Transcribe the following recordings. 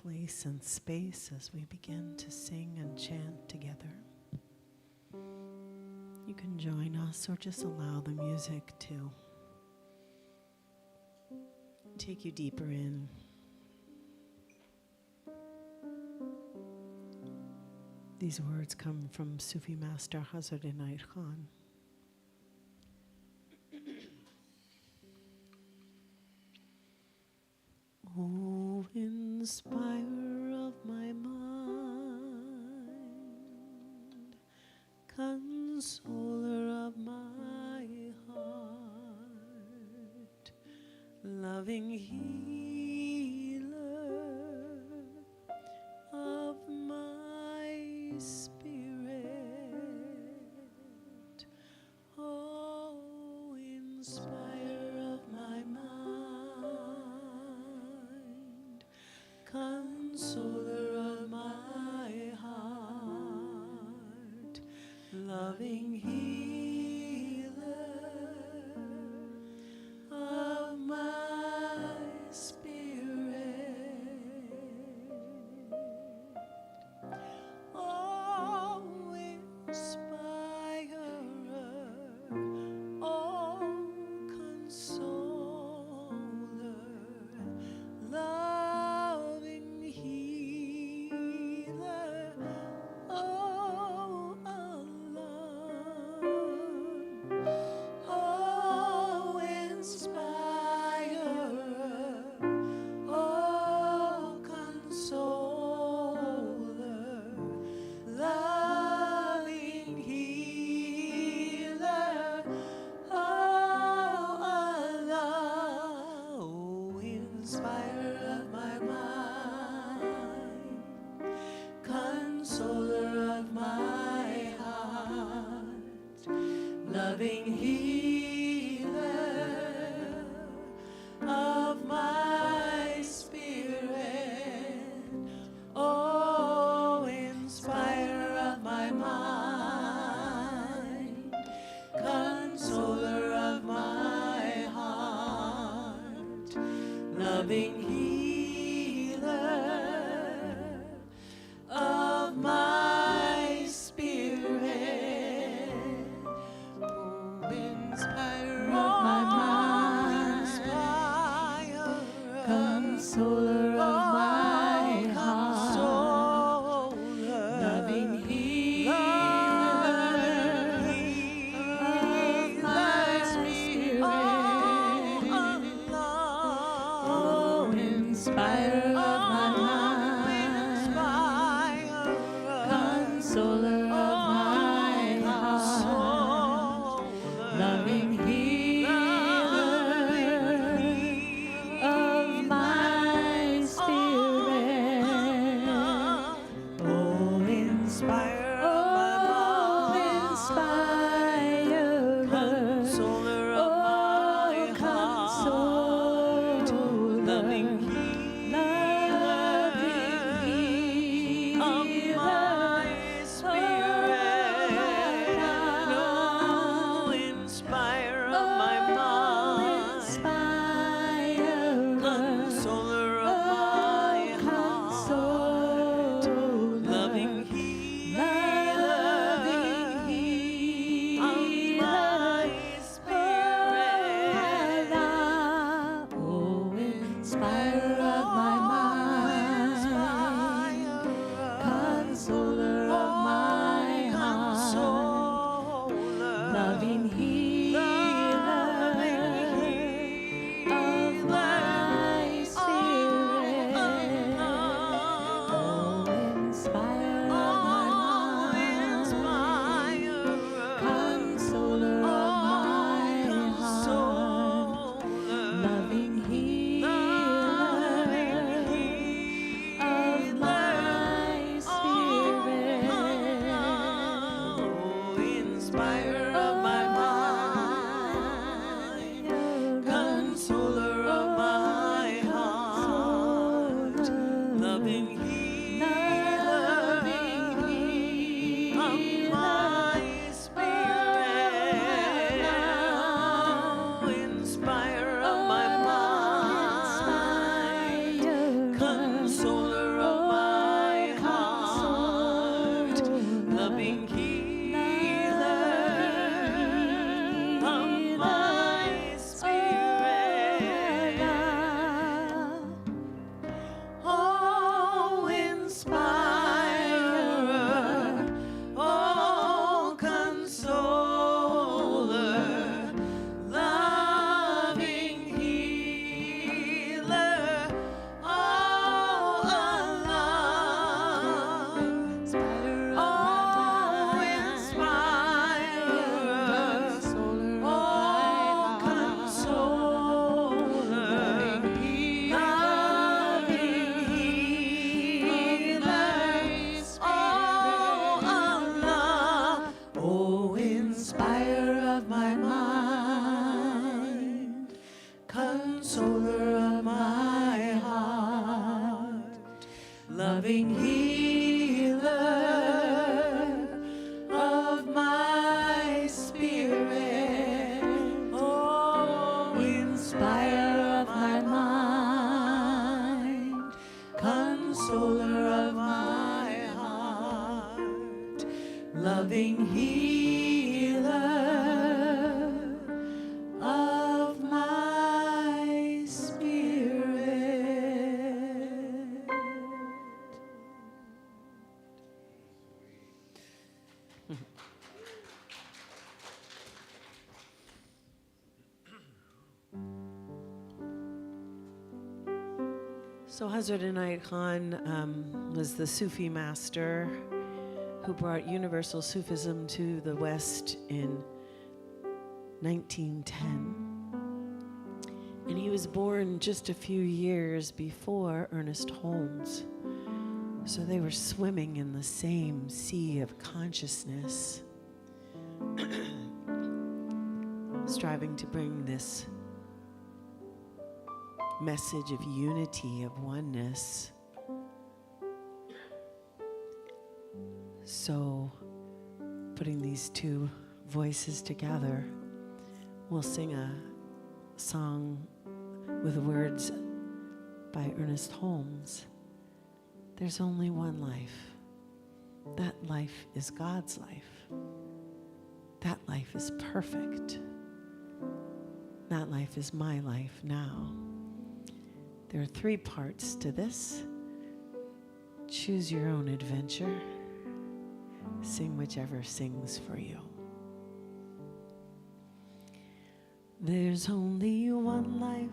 place and space as we begin to sing and chant together. You can join us or just allow the music to take you deeper in. These words come from Sufi master Hazrat Inayat Khan. O inspirer of my mind, consoler of my heart, loving healer of my spirit, oh, inspirer of my mind, consoler of my heart, loving healer of my spirit, oh, inspirer, oh, consoler, loving healer, oh, Allah, oh, inspirer, oh, consoler, loving healer, oh, Allah, oh, inspirer of my mind, consoler of my heart, loving healer of my spirit, oh, inspirer of my mind, consoler of my heart, loving healer of my spirit, oh, inspirer of my mind, consoler of my heart, loving healer of my spirit, oh, inspirer of my mind, consoler of my heart, loving healer of my spirit, oh, inspirer of my mind, consoler of my heart, loving healer of my spirit, oh, inspirer of my mind, consoler of my heart, loving healer of my spirit, oh, inspirer of my mind, consoler of my heart, loving healer of my spirit, oh, inspirer of my mind, consoler of my heart, loving healer of my spirit, oh, inspirer of my mind, consoler of my heart, loving healer of my spirit, oh, inspirer of my mind, consoler of loving healer of my spirit, oh, inspirer of my mind, consoler of my heart, loving healer of my spirit. So Hazrat Inayat Khan was the Sufi master who brought universal Sufism to the West in 1910. And he was born just a few years before Ernest Holmes. So they were swimming in the same sea of consciousness, striving to bring this message of unity, of oneness. So, putting these two voices together, we'll sing a song with words by Ernest Holmes. There's only one life. That life is God's life. That life is perfect. That life is my life now. There are 3 parts to this. Choose your own adventure. Sing whichever sings for you. There's only one life.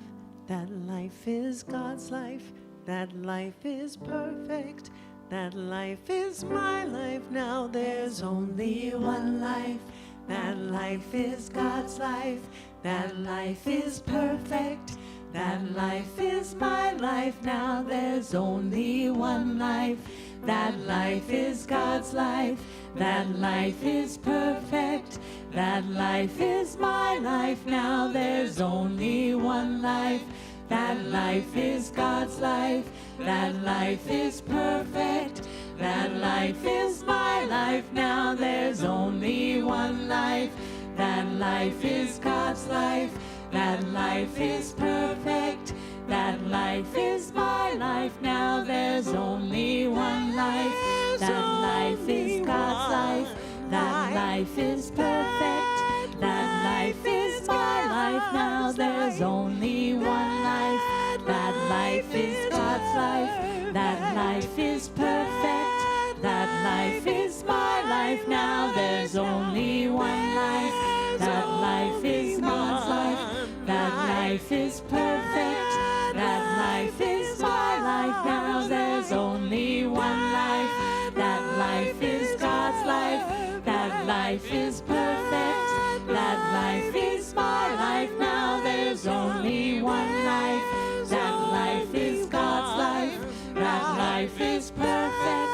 That life is God's life. That life is perfect. That life is my life now. There's only one life. That life is God's life. That life is perfect. That life is my life now. There's only one life. That life is God's life. That life is perfect. That life is my life now. There's only one life. That life is God's life. That life is perfect. That life is my life now. There's only one life. That life is God's life. That life is perfect. That life is my life now. There's only one life. That life is God's life. That life is perfect. That life is my life now. There's only one life. That life is God's life. That life is perfect. That life is my life now. There's only one life. That life is God's life. That life is perfect. That life is my life now. There's only one life. That life is God's life. That life is perfect. That life is my life now. There's only one life. That life is God's life. That life is perfect.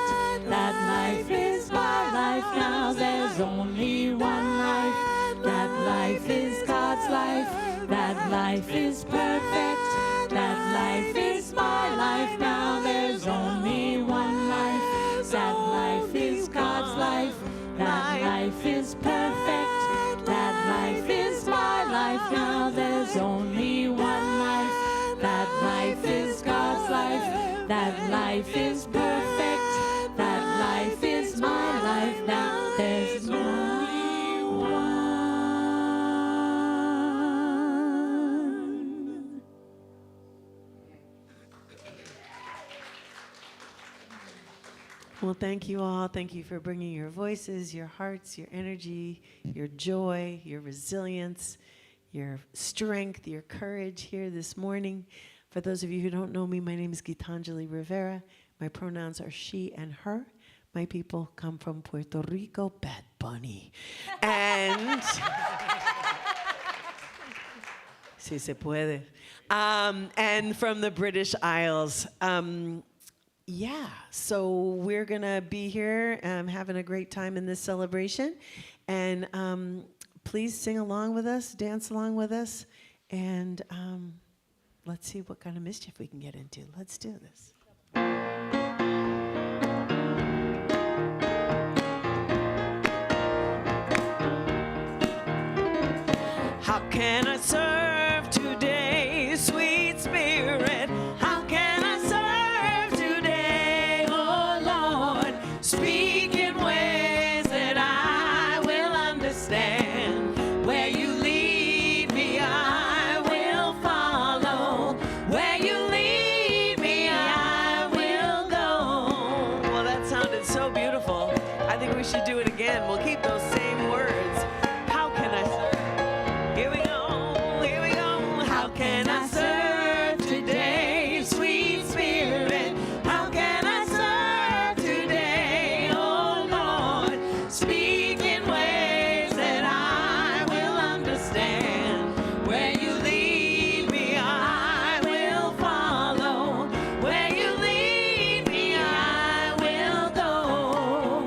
That life is my life now. There's only one life. That life is God's life. That life is perfect. That life is my life now. There's only one life. That life is God's life. That life is perfect. That life is my life now. There's only one life. That life is God's life. That life is perfect. That life is my life now. There's only one. Well, thank you all. Thank you for bringing your voices, your hearts, your energy, your joy, your resilience, your strength, your courage here this morning. For those of you who don't know me, my name is Gitanjali Rivera. My pronouns are she and her. My people come from Puerto Rico, Bad Bunny. And si se puede. And from the British Isles. Yeah, so we're going to be here having a great time in this celebration. And please sing along with us, dance along with us, and let's see what kind of mischief we can get into. Let's do this. can I serve today, sweet Spirit? How can I serve today, oh Lord? Speak in ways that I will understand. Where you lead me, I will follow. Where you lead me, I will go. Well, that sounded so beautiful. I think we should do it again. We'll keep those same words. How can I serve? Here we go, here we go. How can I serve today, sweet Spirit? How can I serve today, oh Lord? Speak in ways that I will understand. Where you lead me, I will follow. Where you lead me, I will go.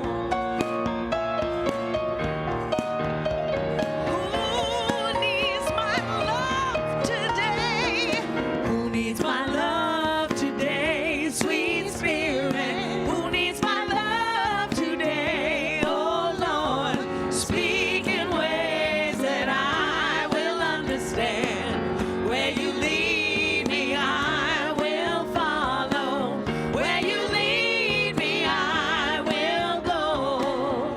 Who needs my love today? Who needs my love today, sweet Spirit? Who needs my love today, oh Lord? Speak in ways that I will understand. Where you lead me, I will follow. Where you lead me, I will go.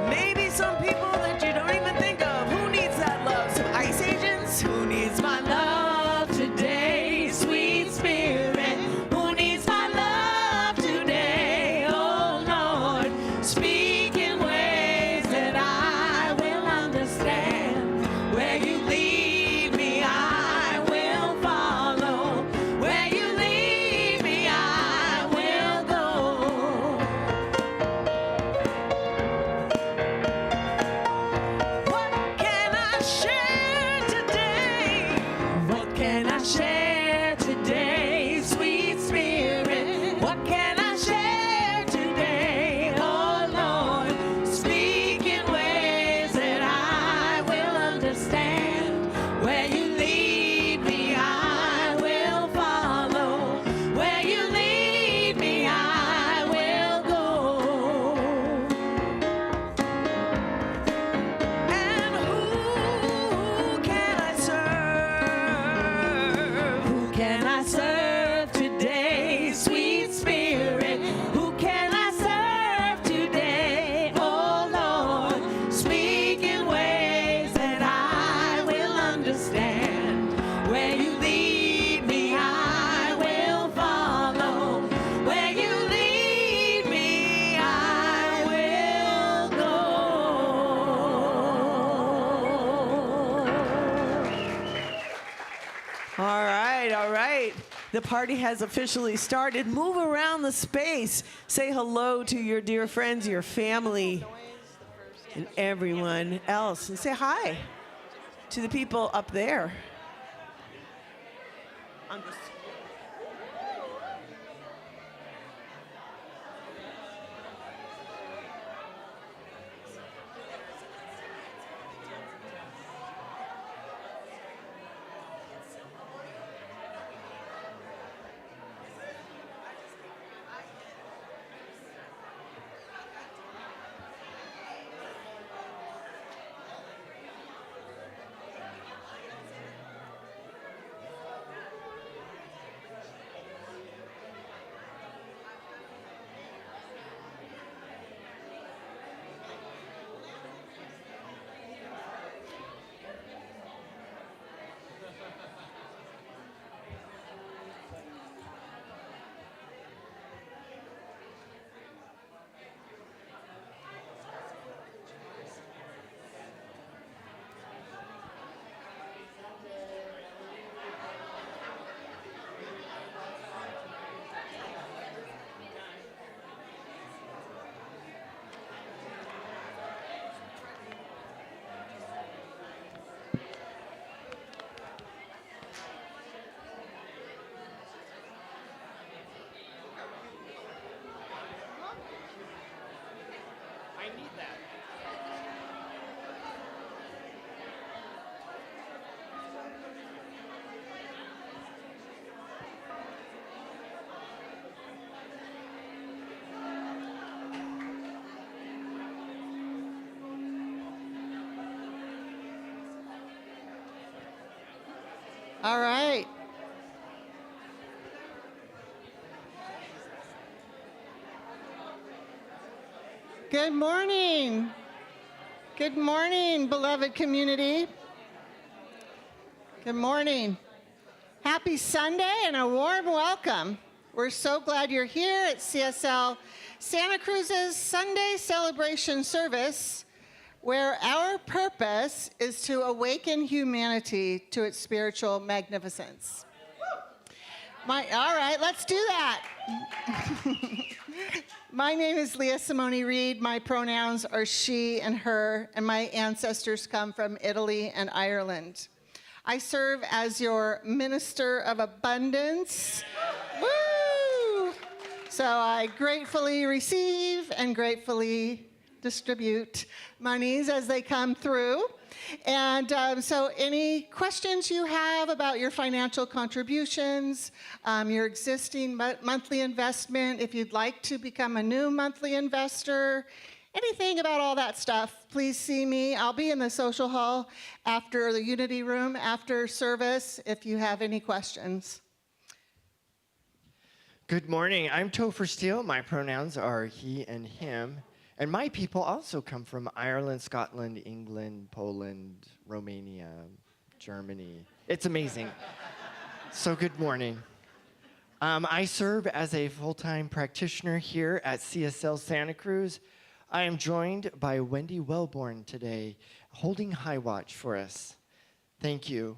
Maybe some people that you don't even think of. Who needs that love? Some ICE agents? Who needs my love today, sweet Spirit? Who needs my love today, oh Lord? Speak in ways that I will understand. Where you lead me, I will follow. Where you lead me, I will go. What can I share today? What can I share today, sweet Spirit? What can I share today, oh Lord? Speak in ways that I will understand. Where you lead me, I will follow. Where you lead me, I will go. And who can I serve? Who can I serve today, sweet Spirit? Who can I serve today, oh Lord? Speak in ways that I will understand. Where you lead me, I will follow. Where you lead me, I will go. All right, all right. The party has officially started. Move around the space. Say hello to your dear friends, your family, and everyone else. And say hi to the people up there. On the All right. Good morning. Good morning, beloved community. Good morning. Happy Sunday and a warm welcome. We're so glad you're here at CSL Santa Cruz's Sunday celebration service, where our purpose is to awaken humanity to its spiritual magnificence. All right, let's do that. My name is Leah Simone Reed. My pronouns are she and her, and my ancestors come from Italy and Ireland. I serve as your minister of abundance. Woo! So I gratefully receive and gratefully distribute monies as they come through. And so any questions you have about your financial contributions, your existing monthly investment, if you'd like to become a new monthly investor, anything about all that stuff, please see me. I'll be in the social hall after the Unity Room, after service, if you have any questions. Good morning. I'm Topher Steele. My pronouns are he and him. And my people also come from Ireland, Scotland, England, Poland, Romania, Germany. It's amazing. So good morning. I serve as a full-time practitioner here at CSL Santa Cruz. I am joined by Wendy Wellborn today, holding high watch for us. Thank you.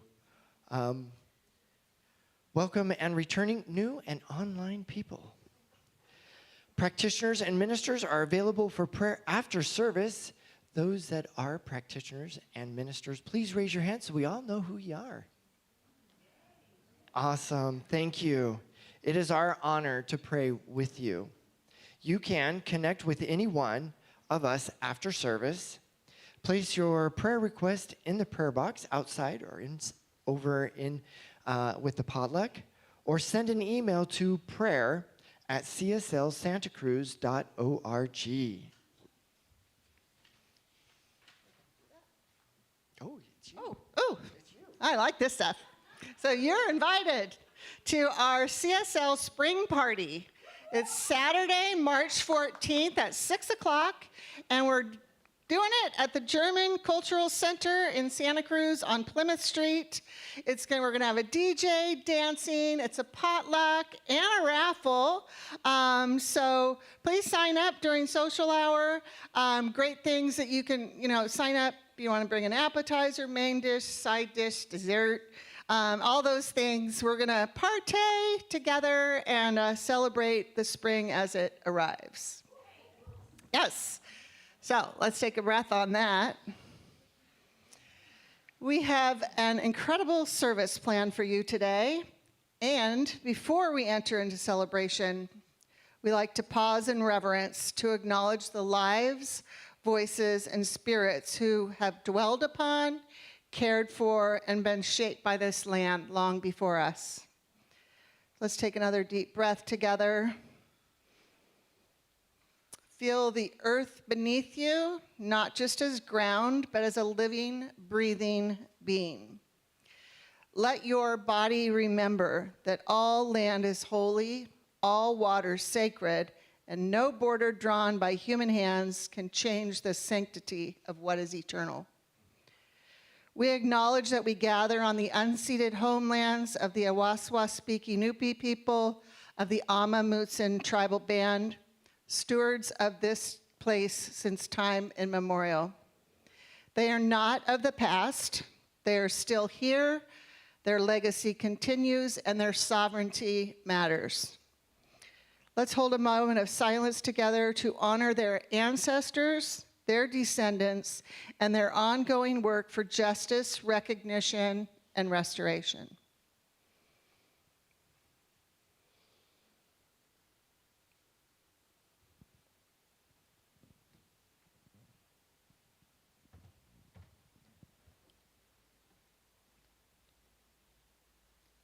Welcome and returning new and online people. Practitioners and ministers are available for prayer after service. Those that are practitioners and ministers, please raise your hand so we all know who you are. Awesome. Thank you. It is our honor to pray with you. You can connect with any one of us after service. Place your prayer request in the prayer box outside or over with the potluck, or send an email to prayer@cslsantacruz.org. Oh, it's you. Oh, I like this stuff. So you're invited to our CSL Spring Party. It's Saturday, March 14th at 6 o'clock, and we're doing it at the German Cultural Center in Santa Cruz on Plymouth Street. We're gonna have a DJ, dancing, it's a potluck, and a raffle. So please sign up during social hour. Great things that you can, sign up. You wanna bring an appetizer, main dish, side dish, dessert, all those things. We're gonna partay together and celebrate the spring as it arrives. Yes. So let's take a breath on that. We have an incredible service planned for you today. And before we enter into celebration, we like to pause in reverence to acknowledge the lives, voices, and spirits who have dwelled upon, cared for, and been shaped by this land long before us. Let's take another deep breath together. Feel the earth beneath you, not just as ground, but as a living, breathing being. Let your body remember that all land is holy, all water sacred, and no border drawn by human hands can change the sanctity of what is eternal. We acknowledge that we gather on the unceded homelands of the Awaswa-speaking Nupi people, of the Ama Mutsun tribal band, stewards of this place since time immemorial. They are not of the past. They are still here. Their legacy continues, and their sovereignty matters. Let's hold a moment of silence together to honor their ancestors, their descendants, and their ongoing work for justice, recognition, and restoration.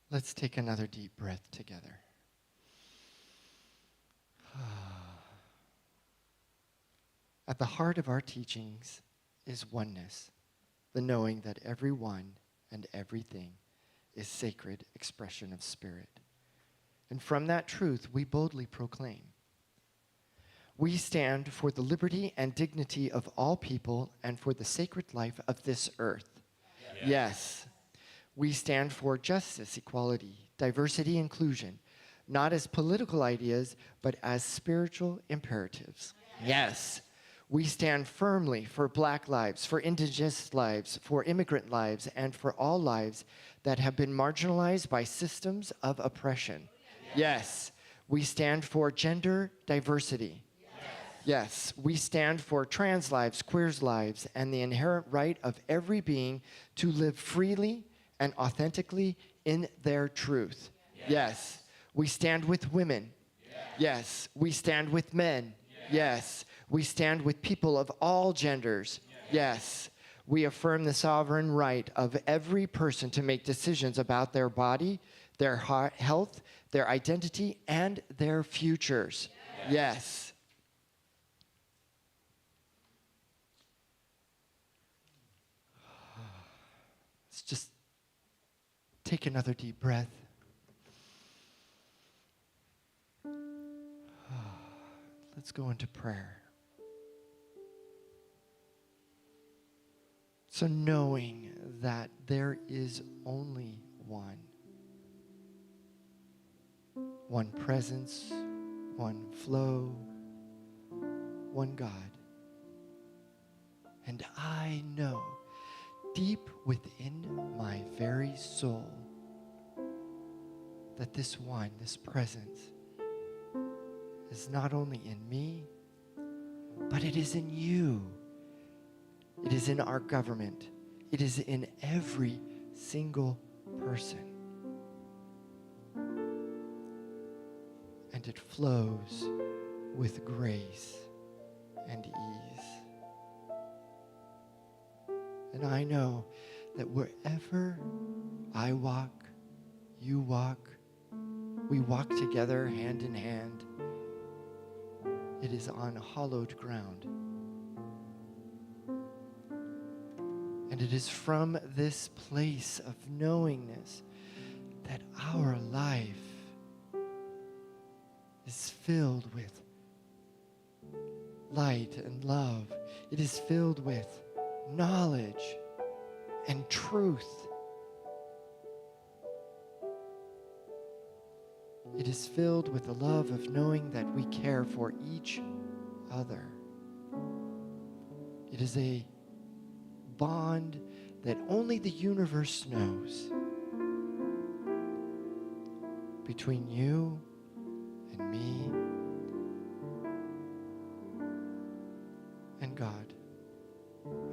Let's take another deep breath together. At the heart of our teachings is oneness, the knowing that everyone and everything is sacred expression of spirit. And from that truth, we boldly proclaim. We stand for the liberty and dignity of all people and for the sacred life of this earth. Yes. We stand for justice, equality, diversity, inclusion, not as political ideas, but as spiritual imperatives. Yes. We stand firmly for Black lives, for Indigenous lives, for immigrant lives, and for all lives that have been marginalized by systems of oppression. Yes. We stand for gender diversity. Yes, we stand for trans lives, queers lives, and the inherent right of every being to live freely and authentically in their truth. Yes, we stand with women. Yes, we stand with men. Yes, we stand with people of all genders. Yes, we affirm the sovereign right of every person to make decisions about their body, their health, their identity, and their futures. Yes. Let's just take another deep breath. Let's go into prayer. So knowing that there is only one presence, one flow, one God. And I know deep within my very soul that this one, this presence, is not only in me, but it is in you. It is in our government. It is in every single person. And it flows with grace and ease. And I know that wherever I walk, you walk, we walk together hand in hand. It is on hallowed ground. And it is from this place of knowingness that our life is filled with light and love. It is filled with knowledge and truth. It is filled with the love of knowing that we care for each other. It is a bond that only the universe knows between you and me and God.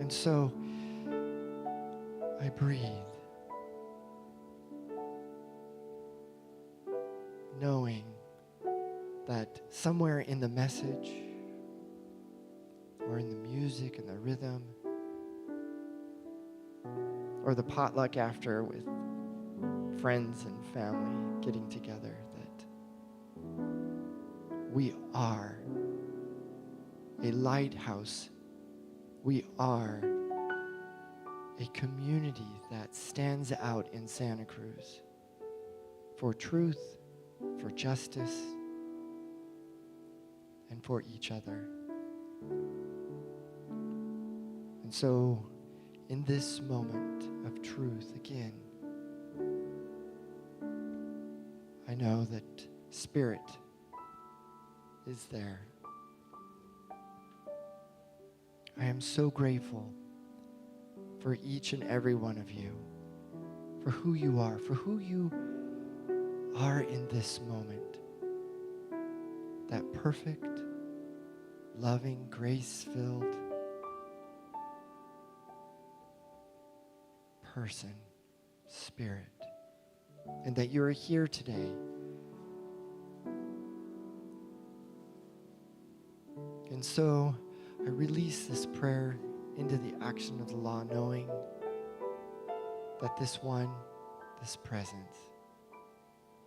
And so I breathe, knowing that somewhere in the message or in the music and the rhythm or the potluck after with friends and family getting together, that we are a lighthouse. We are a community that stands out in Santa Cruz for truth, for justice, and for each other. And so, in this moment of truth, again, I know that Spirit is there. I am so grateful for each and every one of you, for who you are in this moment. That perfect, loving, grace-filled person, Spirit, and that you're here today. And so I release this prayer into the action of the law, knowing that this one, this presence,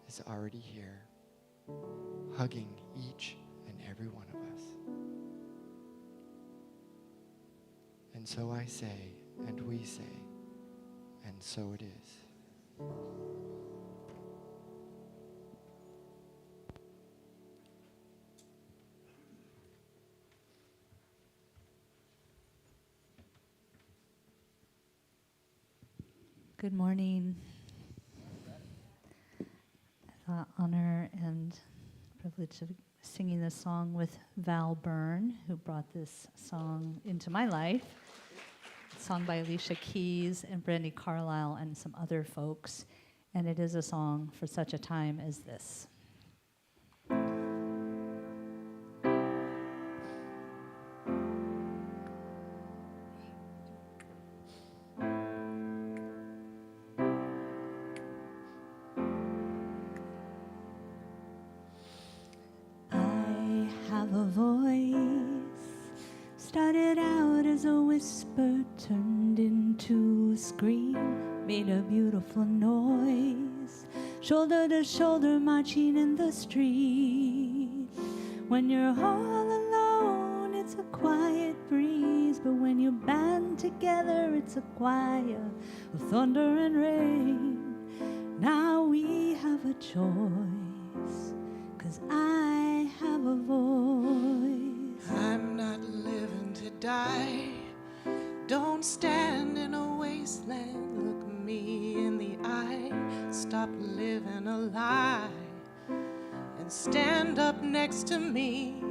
is already here, hugging each and every one of us. And so I say, and we say, and so it is. Good morning. The honor and privilege of singing this song with Val Byrne, who brought this song into my life. It's sung by Elisha Keys and Brandy Carlisle and some other folks. And it is a song for such a time as this. Have a voice, started out as a whisper, turned into a scream, made a beautiful noise, shoulder to shoulder marching in the street. When you're all alone, it's a quiet breeze, but when you band together, it's a choir of thunder and rain. Now we have a choice, 'cause I have a voice. I'm not living to die. Don't stand in a wasteland. Look me in the eye. Stop living a lie and stand up next to me.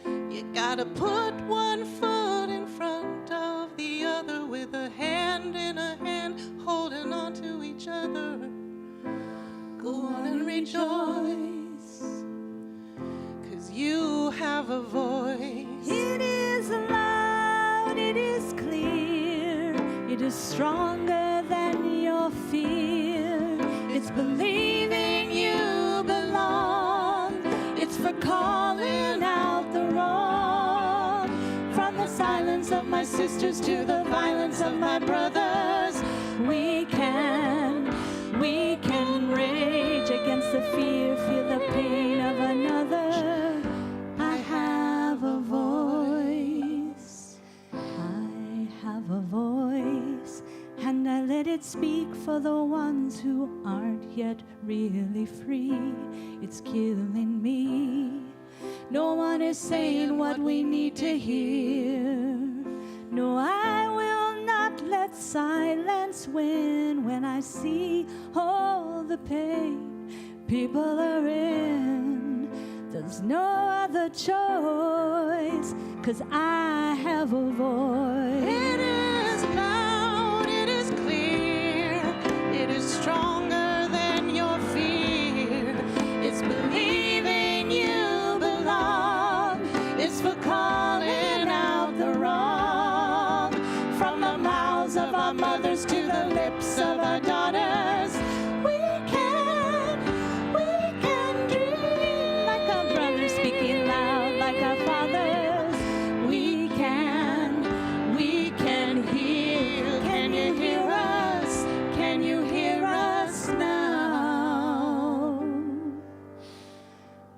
You gotta put one foot in front of the other with a hand in a hand, holding on to each other. Go on and rejoice, 'cause you have a voice. It is loud, it is clear, it is stronger than your fear. It's believing you belong, it's for calling out the wrong. From the silence of my sisters to the violence of my brothers, we can rage against the fear, feel the pain of another. I have a voice, I have a voice, and I let it speak for the ones who aren't yet really free. It's killing me. No one is saying what we need to hear. No, I will not let silence win when I see all the pain people are in. There's no other choice, 'cause I have a voice. It is loud, it is clear, it is stronger than your fear. It's believing you belong, it's for calling out the wrong. From the mouths of our mothers to the lips of our daughters, we can dream like our brothers, speaking loud like our fathers. We can hear. Can you hear us? Can you hear us now?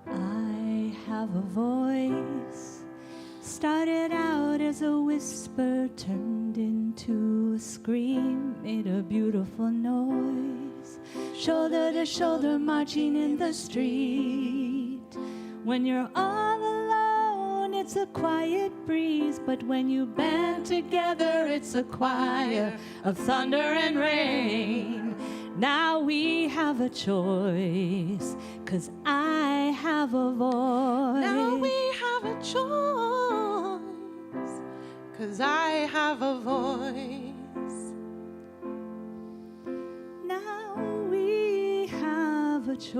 I have a voice, started out as a whisper, turned into a scream, made a beautiful noise, shoulder to shoulder marching in the street. When you're all alone, it's a quiet breeze, but when you band together, it's a choir of thunder and rain. Now we have a choice, 'cause I have a voice. Now we have a choice, 'cause I have a voice. Now we have a choice,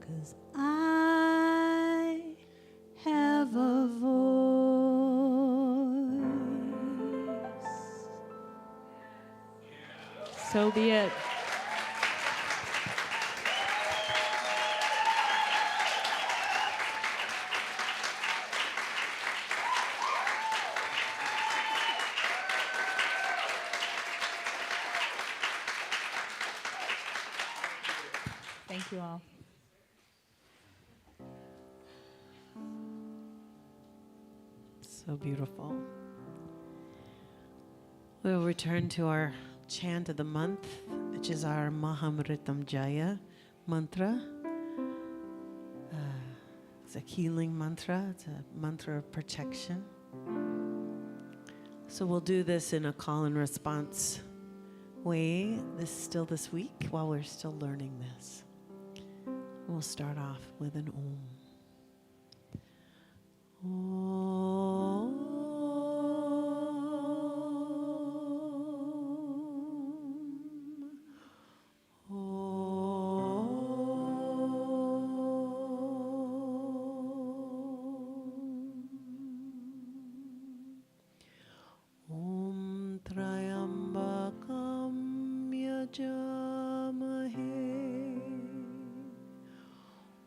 'cause I have a voice. So be it. Thank you all. So beautiful. We'll return to our chant of the month, which is our Mahamritam Jaya mantra. It's a healing mantra. It's a mantra of protection. So we'll do this in a call and response way this week while we're still learning this. We'll start off with an Om. Om Trayambakam Yajamahe.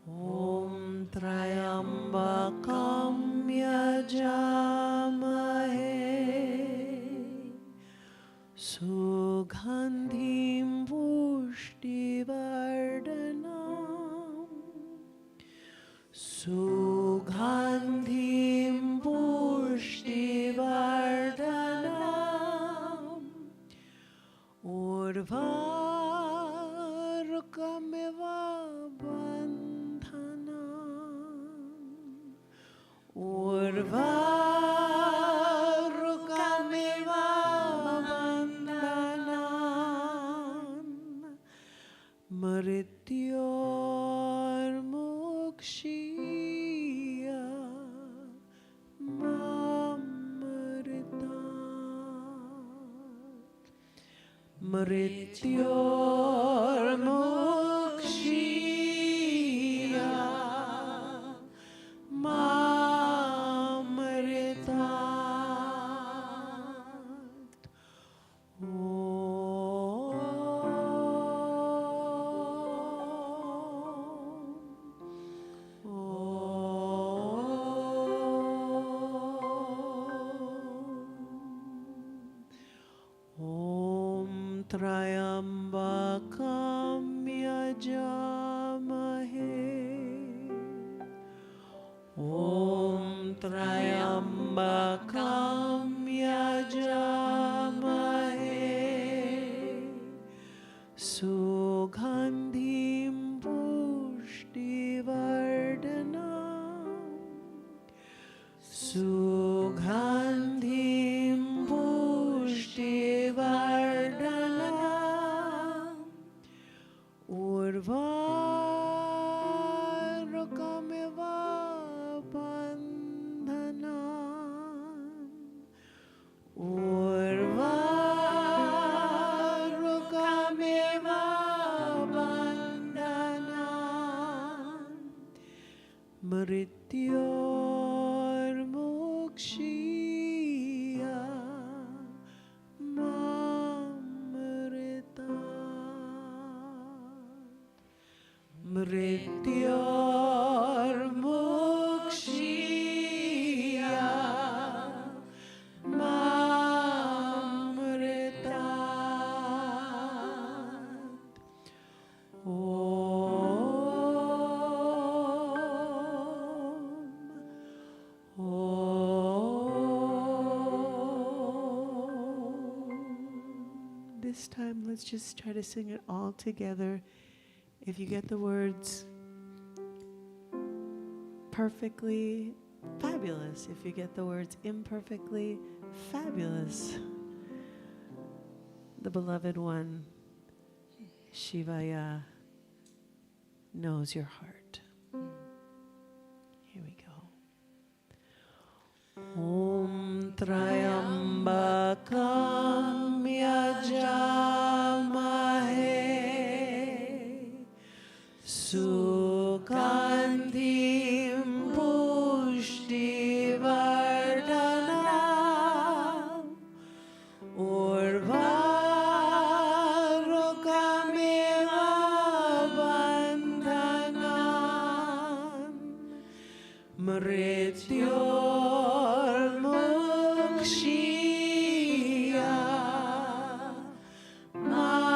Om Trayambakam Yajamahe. Sugandhim Pushtivardhanam. Sugandhim Pushtivardhanam. Urvarukamiva bandhanam. Urvarukamiva bandhanam. Mrityor mukshiya mamritat. Mrityor mukshiya mamritat. Om Trayambakam Yajamahe. Om Trayambakam Yajamahe. Sugandhim Pushtivardhanam. Sugandhim Pushtivardhanam. Urvarukamiva bandhanam. Urvarukamiva bandhanam. Mrityor mukshiya mamritat. Mrityor mukshiya mamritat. This time, let's just try to sing it all together. If you get the words perfectly, fabulous. If you get the words imperfectly, fabulous. The beloved one, Shivaya, knows your heart. Here we go. Om Trayambakam Yajamahe. Sugandhim Pushtivardhanam. Urvarukamiva bandhanam. Mrityor mukshiya mamritat.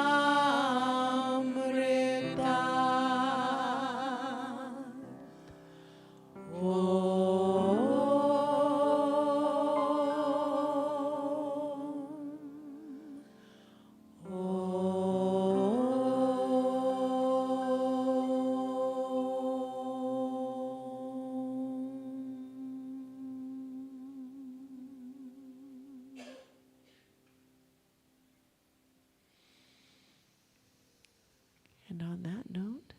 And on that note,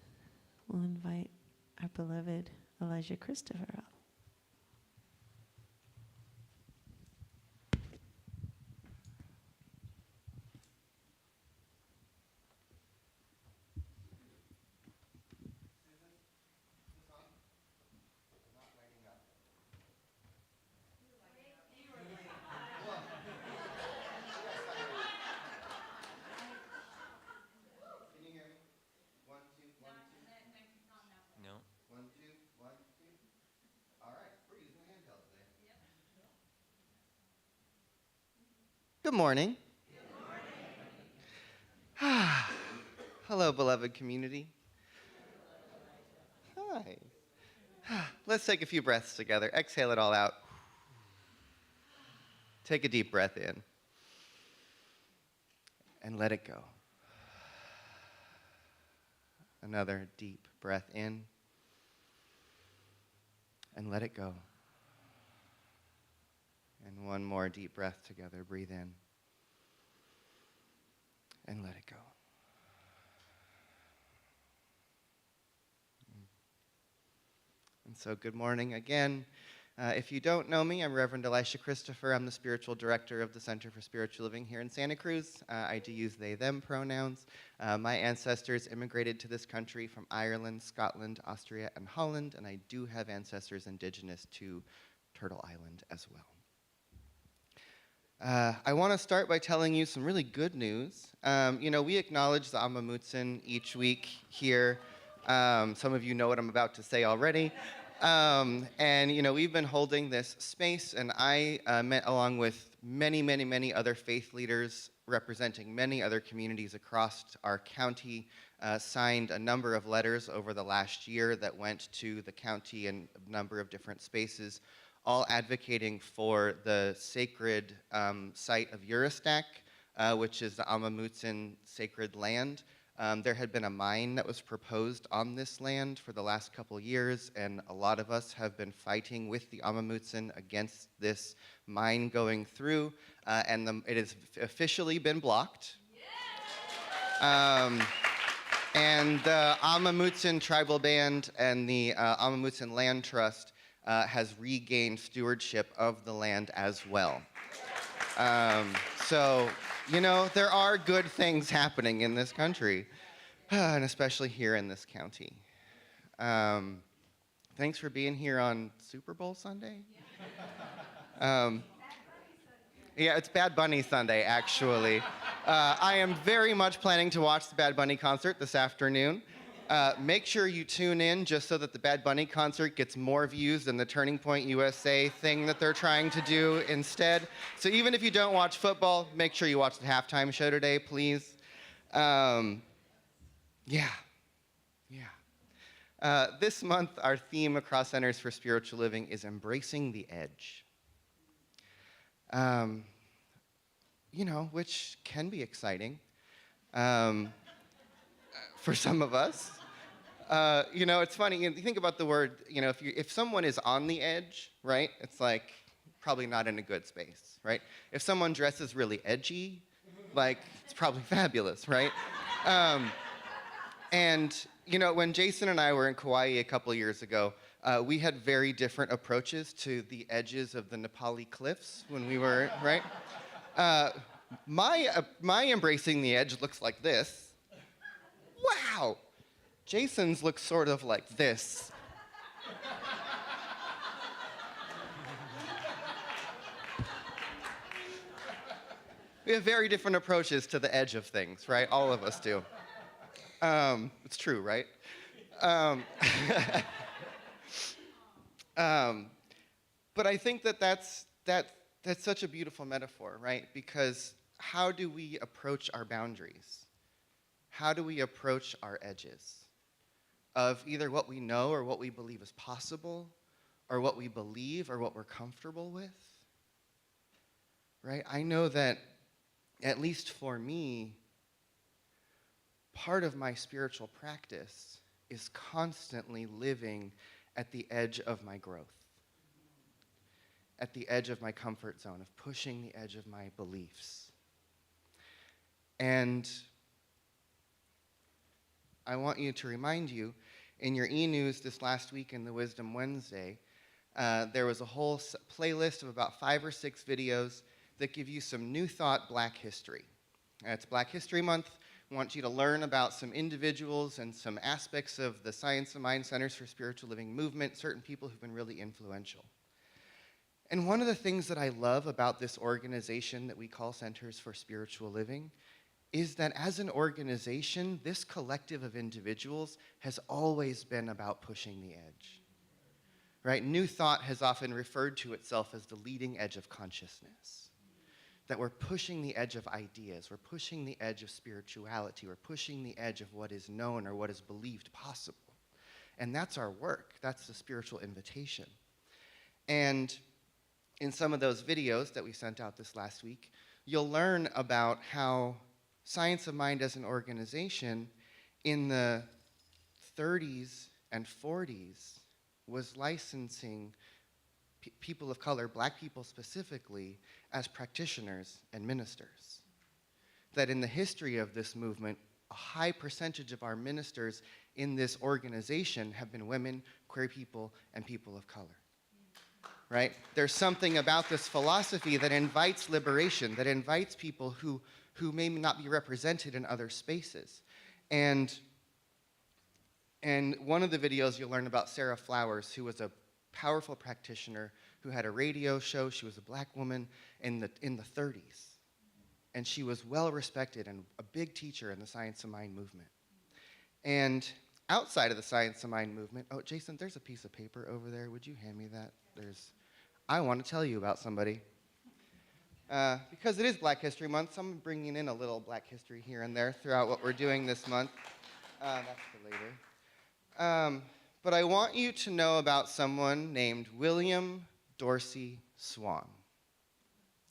we'll invite our beloved Elisha Christopher up. No. 1, 2, 1, 2. All right, we're using a handheld today. Good morning. Hello, beloved community. Hi. Let's take a few breaths together. Exhale it all out. Take a deep breath in. And let it go. Another deep breath in. And let it go. And one more deep breath together. Breathe in. And let it go. And so good morning again. If you don't know me, I'm Reverend Elisha Christopher. I'm the spiritual director of the Center for Spiritual Living here in Santa Cruz. I do use they, them pronouns. My ancestors immigrated to this country from Ireland, Scotland, Austria, and Holland, and I do have ancestors indigenous to Turtle Island as well. I want to start by telling you some really good news. We acknowledge the Amamutsin each week here. Some of you know what I'm about to say already. We've been holding this space, and I met along with many, many, many other faith leaders representing many other communities across our county, signed a number of letters over the last year that went to the county in a number of different spaces, all advocating for the sacred site of Eurostak, which is the Amamutsin sacred land. There had been a mine that was proposed on this land for the last couple years, and a lot of us have been fighting with the Amamutsin against this mine going through, it has officially been blocked. And the Amamutsin Tribal Band and the Amamutsin Land Trust has regained stewardship of the land as well. There are good things happening in this country, and especially here in this county. Thanks for being here on Super Bowl Sunday. Yeah, it's Bad Bunny Sunday, actually. I am very much planning to watch the Bad Bunny concert this afternoon. Make sure you tune in just so that the Bad Bunny concert gets more views than the Turning Point USA thing that they're trying to do instead. So even if you don't watch football, make sure you watch the halftime show today, please. This month, our theme across Centers for Spiritual Living is Embracing the Edge. Which can be exciting for some of us. It's funny, you think about the word, if someone is on the edge, right, it's like probably not in a good space, right? If someone dresses really edgy, it's probably fabulous, right? When Jason and I were in Kauai a couple years ago, we had very different approaches to the edges of the Nepali cliffs when we were, right? My embracing the edge looks like this. Wow! Jason's looks sort of like this. We have very different approaches to the edge of things, right? All of us do. It's true, right? But I think that's such a beautiful metaphor, right? Because how do we approach our boundaries? How do we approach our edges of either what we know or what we believe is possible, or what we believe or what we're comfortable with? Right? I know that, at least for me, part of my spiritual practice is constantly living at the edge of my growth, at the edge of my comfort zone, of pushing the edge of my beliefs. And I want you to remind you, in your e-news this last week in the Wisdom Wednesday, there was a whole playlist of about 5 or 6 videos that give you some New Thought Black history. It's Black History Month. I want you to learn about some individuals and some aspects of the Science of Mind Centers for Spiritual Living movement, certain people who've been really influential. And one of the things that I love about this organization that we call Centers for Spiritual Living is that as an organization, this collective of individuals has always been about pushing the edge. Right? New Thought has often referred to itself as the leading edge of consciousness. That we're pushing the edge of ideas, we're pushing the edge of spirituality, we're pushing the edge of what is known or what is believed possible. And that's our work, that's the spiritual invitation. And in some of those videos that we sent out this last week, you'll learn about how Science of Mind as an organization in the 30s and 40s was licensing people of color, black people specifically, as practitioners and ministers. That in the history of this movement, a high percentage of our ministers in this organization have been women, queer people, and people of color. Right? There's something about this philosophy that invites liberation, that invites people who may not be represented in other spaces. And one of the videos you'll learn about Sarah Flowers, who was a powerful practitioner who had a radio show. She was a black woman in the 30s. And she was well respected and a big teacher in the Science of Mind movement. And outside of the Science of Mind movement, oh, Jason, there's a piece of paper over there. Would you hand me that? I want to tell you about somebody. Because it is Black History Month, so I'm bringing in a little Black history here and there throughout what we're doing this month. That's for later. But I want you to know about someone named William Dorsey Swan.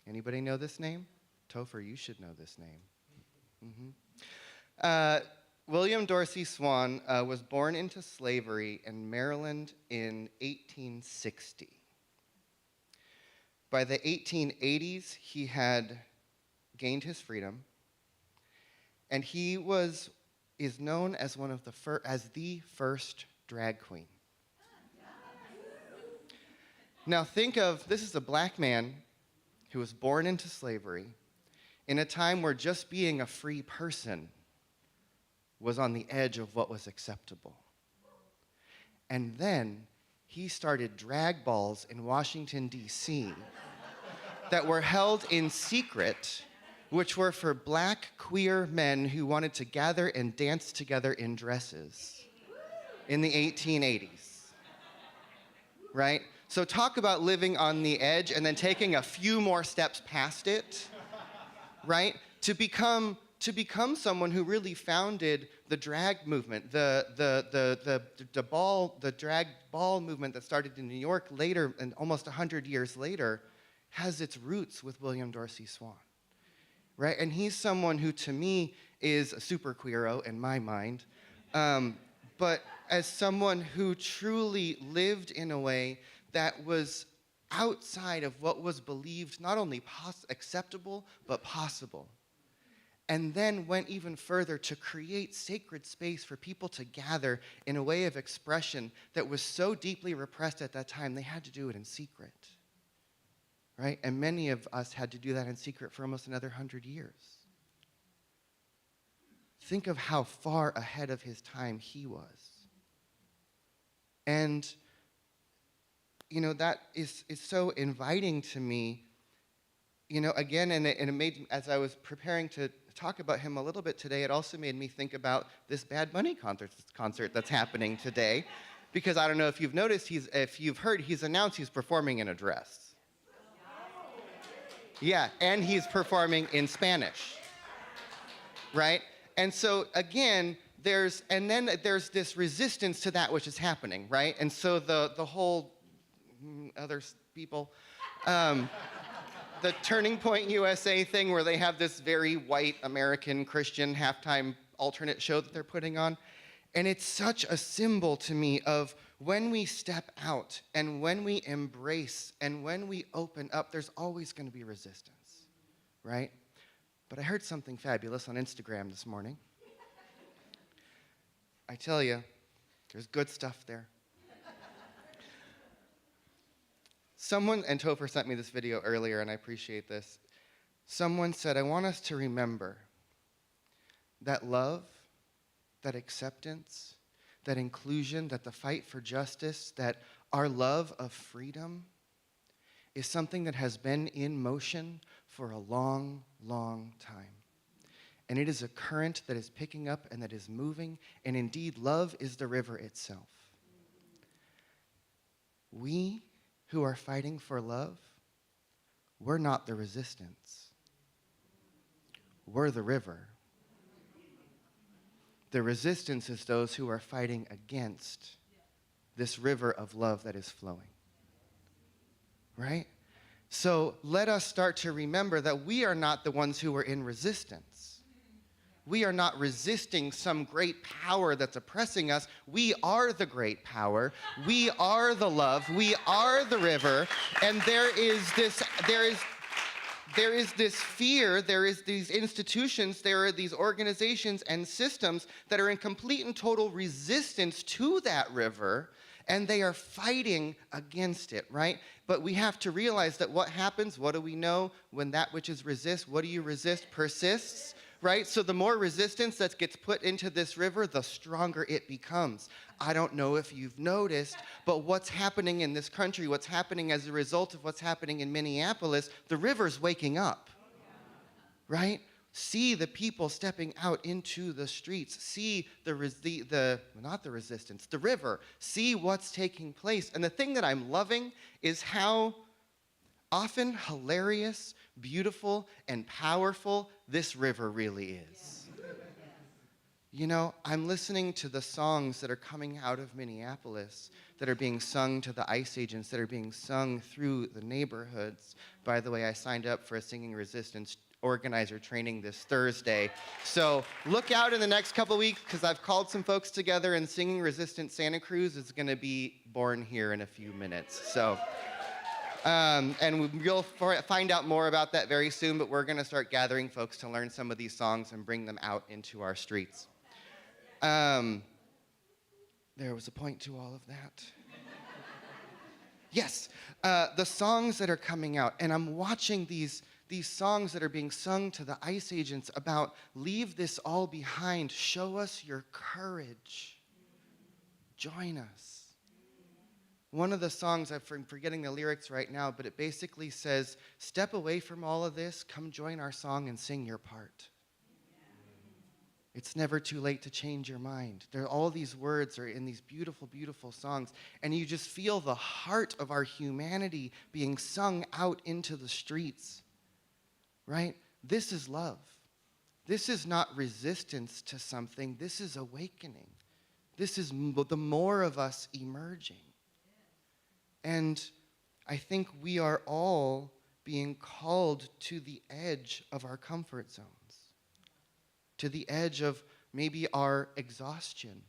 Anybody know this name? Topher, you should know this name. William Dorsey Swan was born into slavery in Maryland in 1860. By the 1880s, he had gained his freedom, and he is known as one of the first drag queen. Now think of, this is a black man who was born into slavery in a time where just being a free person was on the edge of what was acceptable. And then he started drag balls in Washington, D.C. that were held in secret, which were for black queer men who wanted to gather and dance together in dresses in the 1880s, right? So talk about living on the edge and then taking a few more steps past it, right? To become someone who really founded the drag movement, the drag ball movement that started in New York later, and almost 100 years later, has its roots with William Dorsey Swan, right? And he's someone who, to me, is a super queero in my mind, but as someone who truly lived in a way that was outside of what was believed not only acceptable, but possible. And then went even further to create sacred space for people to gather in a way of expression that was so deeply repressed at that time, they had to do it in secret. Right? And many of us had to do that in secret for almost another 100 years. Think of how far ahead of his time he was. And, that is so inviting to me, again, and it made, as I was preparing to talk about him a little bit today, it also made me think about this Bad Bunny concert that's happening today, because I don't know if you've noticed, if you've heard, he's announced he's performing in a dress. Yeah, and he's performing in Spanish, right? And so again, there's this resistance to that which is happening, right? And so the whole other people, the Turning Point USA thing where they have this very white American Christian halftime alternate show that they're putting on. And it's such a symbol to me of when we step out and when we embrace and when we open up, there's always going to be resistance, right? But I heard something fabulous on Instagram this morning. I tell you, there's good stuff there. Someone, and Topher sent me this video earlier, and I appreciate this. Someone said, I want us to remember that love, that acceptance, that inclusion, that the fight for justice, that our love of freedom is something that has been in motion for a long, long time. And it is a current that is picking up and that is moving, and indeed, love is the river itself. We who are fighting for love, we're not the resistance. We're the river. The resistance is those who are fighting against this river of love that is flowing. Right? So let us start to remember that we are not the ones who are in resistance. We are not resisting some great power that's oppressing us. We are the great power. We are the love. We are the river. And there is this fear, there is these institutions, there are these organizations and systems that are in complete and total resistance to that river, and they are fighting against it, right? But we have to realize that what happens, what do we know? When that which is resist, what do you resist? Persists, right? So the more resistance that gets put into this river, the stronger it becomes. I don't know if you've noticed, but what's happening in this country, what's happening as a result of what's happening in Minneapolis, the river's waking up, right? See the people stepping out into the streets. See not the resistance, the river. See what's taking place. And the thing that I'm loving is how often hilarious, beautiful, and powerful this river really is. You know, I'm listening to the songs that are coming out of Minneapolis that are being sung to the ICE agents, that are being sung through the neighborhoods. By the way, I signed up for a singing resistance organizer training this Thursday. So look out in the next couple weeks, because I've called some folks together, and Singing Resistant Santa Cruz is going to be born here in a few minutes. So, and you'll find out more about that very soon, but we're going to start gathering folks to learn some of these songs and bring them out into our streets. There was a point to all of that. Yes, the songs that are coming out, and I'm watching these songs that are being sung to the ICE agents about leave this all behind, show us your courage, join us. One of the songs, I'm forgetting the lyrics right now, but it basically says, step away from all of this, come join our song and sing your part. It's never too late to change your mind. All these words are in these beautiful, beautiful songs, and you just feel the heart of our humanity being sung out into the streets, right? This is love. This is not resistance to something. This is awakening. This is the more of us emerging. And I think we are all being called to the edge of our comfort zones, to the edge of maybe our exhaustion,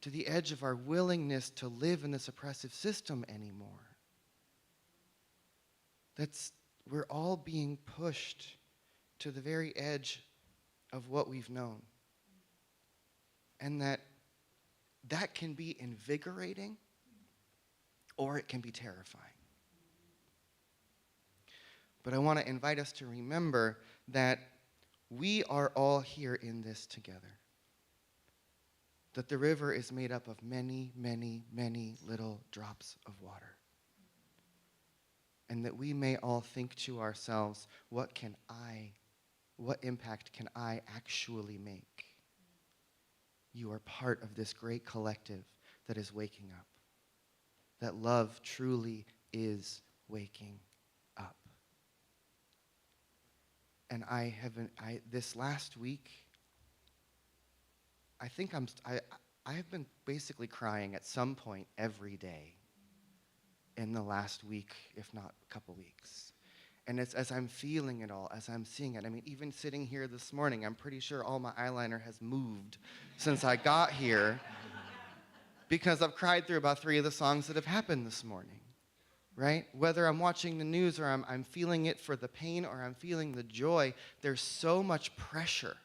to the edge of our willingness to live in this oppressive system anymore. We're all being pushed to the very edge of what we've known. And that can be invigorating, or it can be terrifying. But I want to invite us to remember that we are all here in this together. That the river is made up of many, many, many little drops of water. And that we may all think to ourselves, what impact can I actually make? You are part of this great collective that is waking up. That love truly is waking up. And this last week, I think I have been basically crying at some point every day in the last week, if not a couple weeks. And it's as I'm feeling it all, as I'm seeing it. I mean, even sitting here this morning, I'm pretty sure all my eyeliner has moved since I got here, because I've cried through about 3 of the songs that have happened this morning, right? Whether I'm watching the news or I'm feeling it for the pain or I'm feeling the joy, there's so much pressure,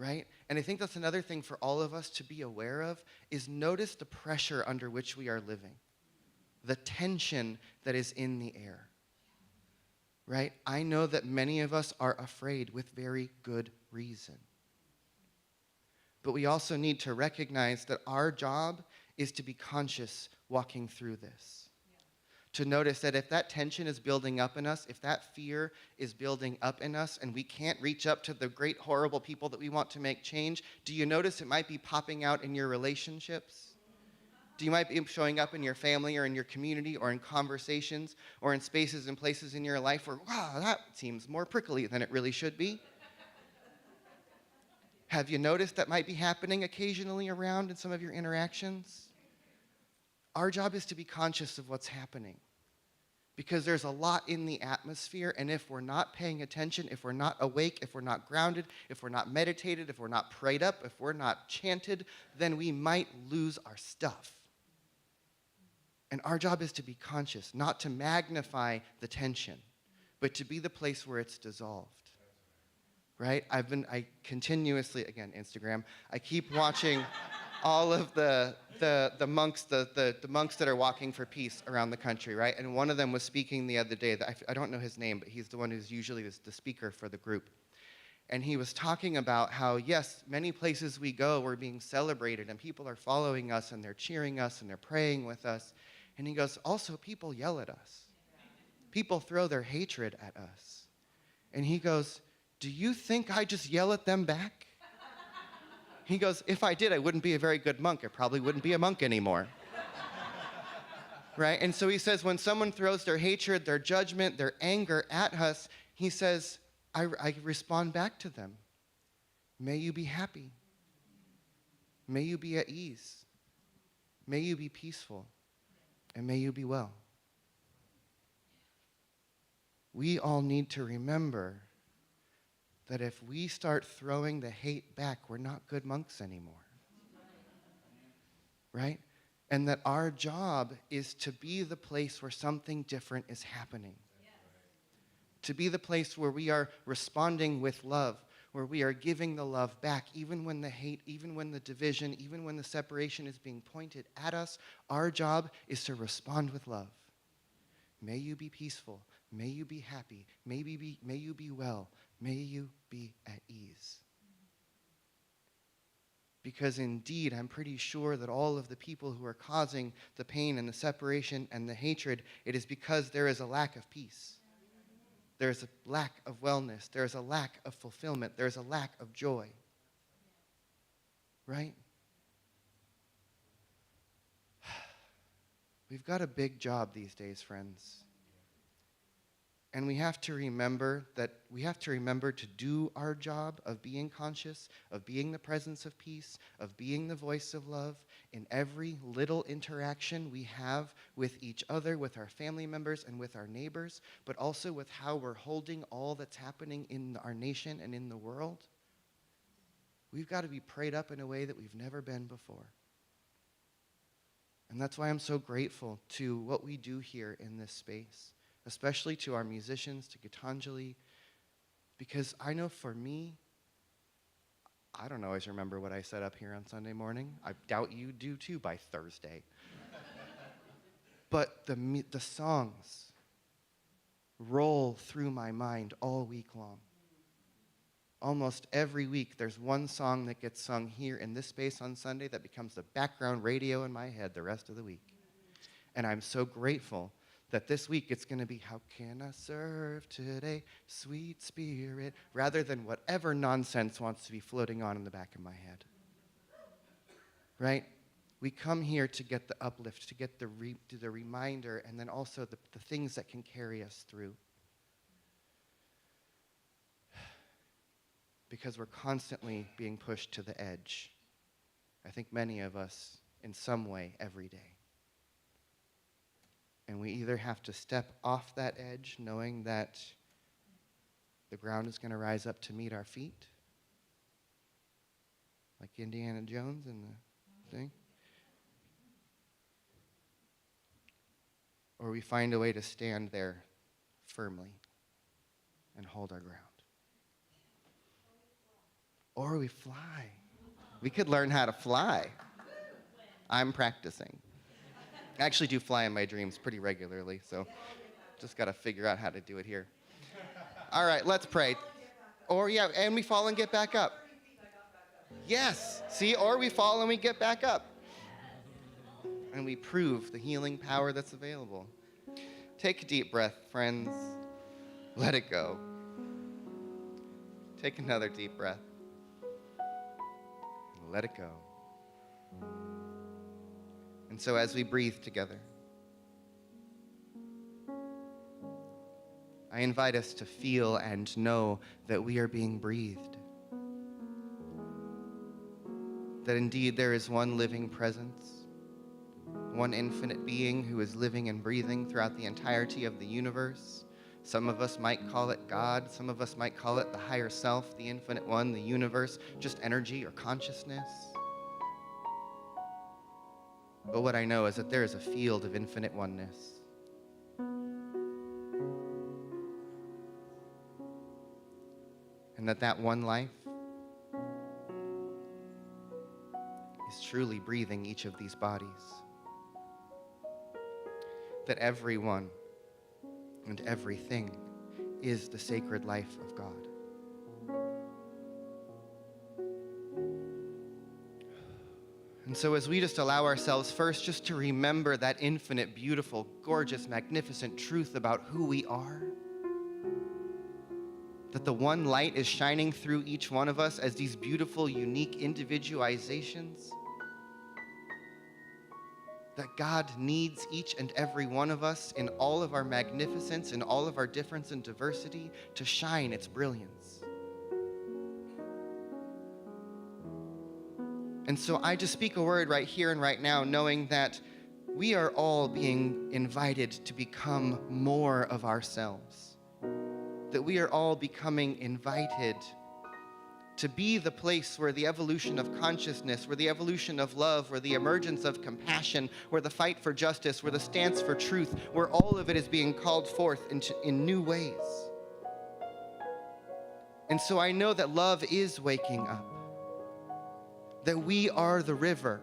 right? And I think that's another thing for all of us to be aware of, is notice the pressure under which we are living, the tension that is in the air, right? I know that many of us are afraid with very good reason. But we also need to recognize that our job is to be conscious walking through this. To notice that if that tension is building up in us, if that fear is building up in us, and we can't reach up to the great, horrible people that we want to make change, do you notice it might be popping out in your relationships? Do you might be showing up in your family or in your community or in conversations or in spaces and places in your life where, wow, that seems more prickly than it really should be? Have you noticed that might be happening occasionally around in some of your interactions? Our job is to be conscious of what's happening, because there's a lot in the atmosphere, and if we're not paying attention, if we're not awake, if we're not grounded, if we're not meditated, if we're not prayed up, if we're not chanted, then we might lose our stuff. And our job is to be conscious, not to magnify the tension, but to be the place where it's dissolved. Right? I continuously, again, Instagram, I keep watching all of the monks, the monks that are walking for peace around the country, right? And one of them was speaking the other day. I don't know his name, but he's the one who's usually the speaker for the group. And he was talking about how, yes, many places we go, we're being celebrated, and people are following us, and they're cheering us, and they're praying with us. And he goes, also, people yell at us. People throw their hatred at us. And he goes, do you think I just yell at them back? He goes, if I did, I wouldn't be a very good monk. I probably wouldn't be a monk anymore. Right? And so he says, when someone throws their hatred, their judgment, their anger at us, he says, I respond back to them. May you be happy. May you be at ease. May you be peaceful. And may you be well. We all need to remember that if we start throwing the hate back, we're not good monks anymore. Right? And that our job is to be the place where something different is happening. To be the place where we are responding with love, where we are giving the love back, even when the hate, even when the division, even when the separation is being pointed at us. Our job is to respond with love. May you be peaceful. May you be happy. May you be well. May you be at ease. Because indeed, I'm pretty sure that all of the people who are causing the pain and the separation and the hatred, it is because there is a lack of peace. There is a lack of wellness. There is a lack of fulfillment. There is a lack of joy. Right? We've got a big job these days, friends. And we have to remember to do our job of being conscious, of being the presence of peace, of being the voice of love in every little interaction we have with each other, with our family members, and with our neighbors, but also with how we're holding all that's happening in our nation and in the world. We've got to be prayed up in a way that we've never been before. And that's why I'm so grateful to what we do here in this space, especially to our musicians, to Gitanjali, because I know for me, I don't always remember what I said up here on Sunday morning. I doubt you do too by Thursday. But the songs roll through my mind all week long. Almost every week, there's one song that gets sung here in this space on Sunday that becomes the background radio in my head the rest of the week. And I'm so grateful that this week it's going to be, how can I serve today, sweet spirit, rather than whatever nonsense wants to be floating on in the back of my head. Right? We come here to get the uplift, to get the reminder, and then also the things that can carry us through. Because we're constantly being pushed to the edge. I think many of us, in some way, every day. And we either have to step off that edge knowing that the ground is going to rise up to meet our feet, like Indiana Jones in the thing, or we find a way to stand there firmly and hold our ground. Or we fly. We could learn how to fly. I'm practicing. I actually do fly in my dreams pretty regularly, so just got to figure out how to do it here. All right, let's pray. Or, yeah, and we fall and get back up. Yes, see, or we fall and we get back up. And we prove the healing power that's available. Take a deep breath, friends. Let it go. Take another deep breath. Let it go. And so as we breathe together, I invite us to feel and know that we are being breathed. That indeed there is one living presence, one infinite being who is living and breathing throughout the entirety of the universe. Some of us might call it God. Some of us might call it the higher self, the infinite one, the universe, just energy or consciousness. But what I know is that there is a field of infinite oneness. And that one life is truly breathing each of these bodies. That everyone and everything is the sacred life of God. And so as we just allow ourselves first just to remember that infinite, beautiful, gorgeous, magnificent truth about who we are, that the one light is shining through each one of us as these beautiful, unique individualizations, that God needs each and every one of us in all of our magnificence, in all of our difference and diversity, to shine its brilliance. And so I just speak a word right here and right now, knowing that we are all being invited to become more of ourselves. That we are all becoming invited to be the place where the evolution of consciousness, where the evolution of love, where the emergence of compassion, where the fight for justice, where the stance for truth, where all of it is being called forth in new ways. And so I know that love is waking up. That we are the river,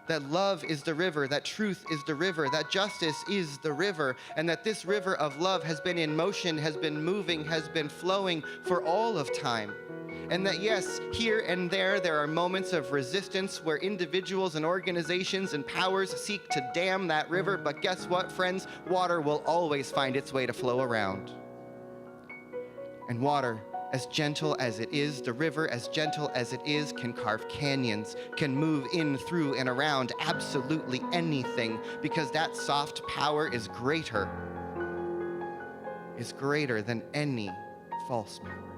that love is the river, that truth is the river, that justice is the river, and that this river of love has been in motion, has been moving, has been flowing for all of time. And that yes, here and there are moments of resistance where individuals and organizations and powers seek to dam that river, but guess what, friends? Water will always find its way to flow around. And water, as gentle as it is, the river, as gentle as it is, can carve canyons, can move in, through, and around absolutely anything, because that soft power is greater than any false power.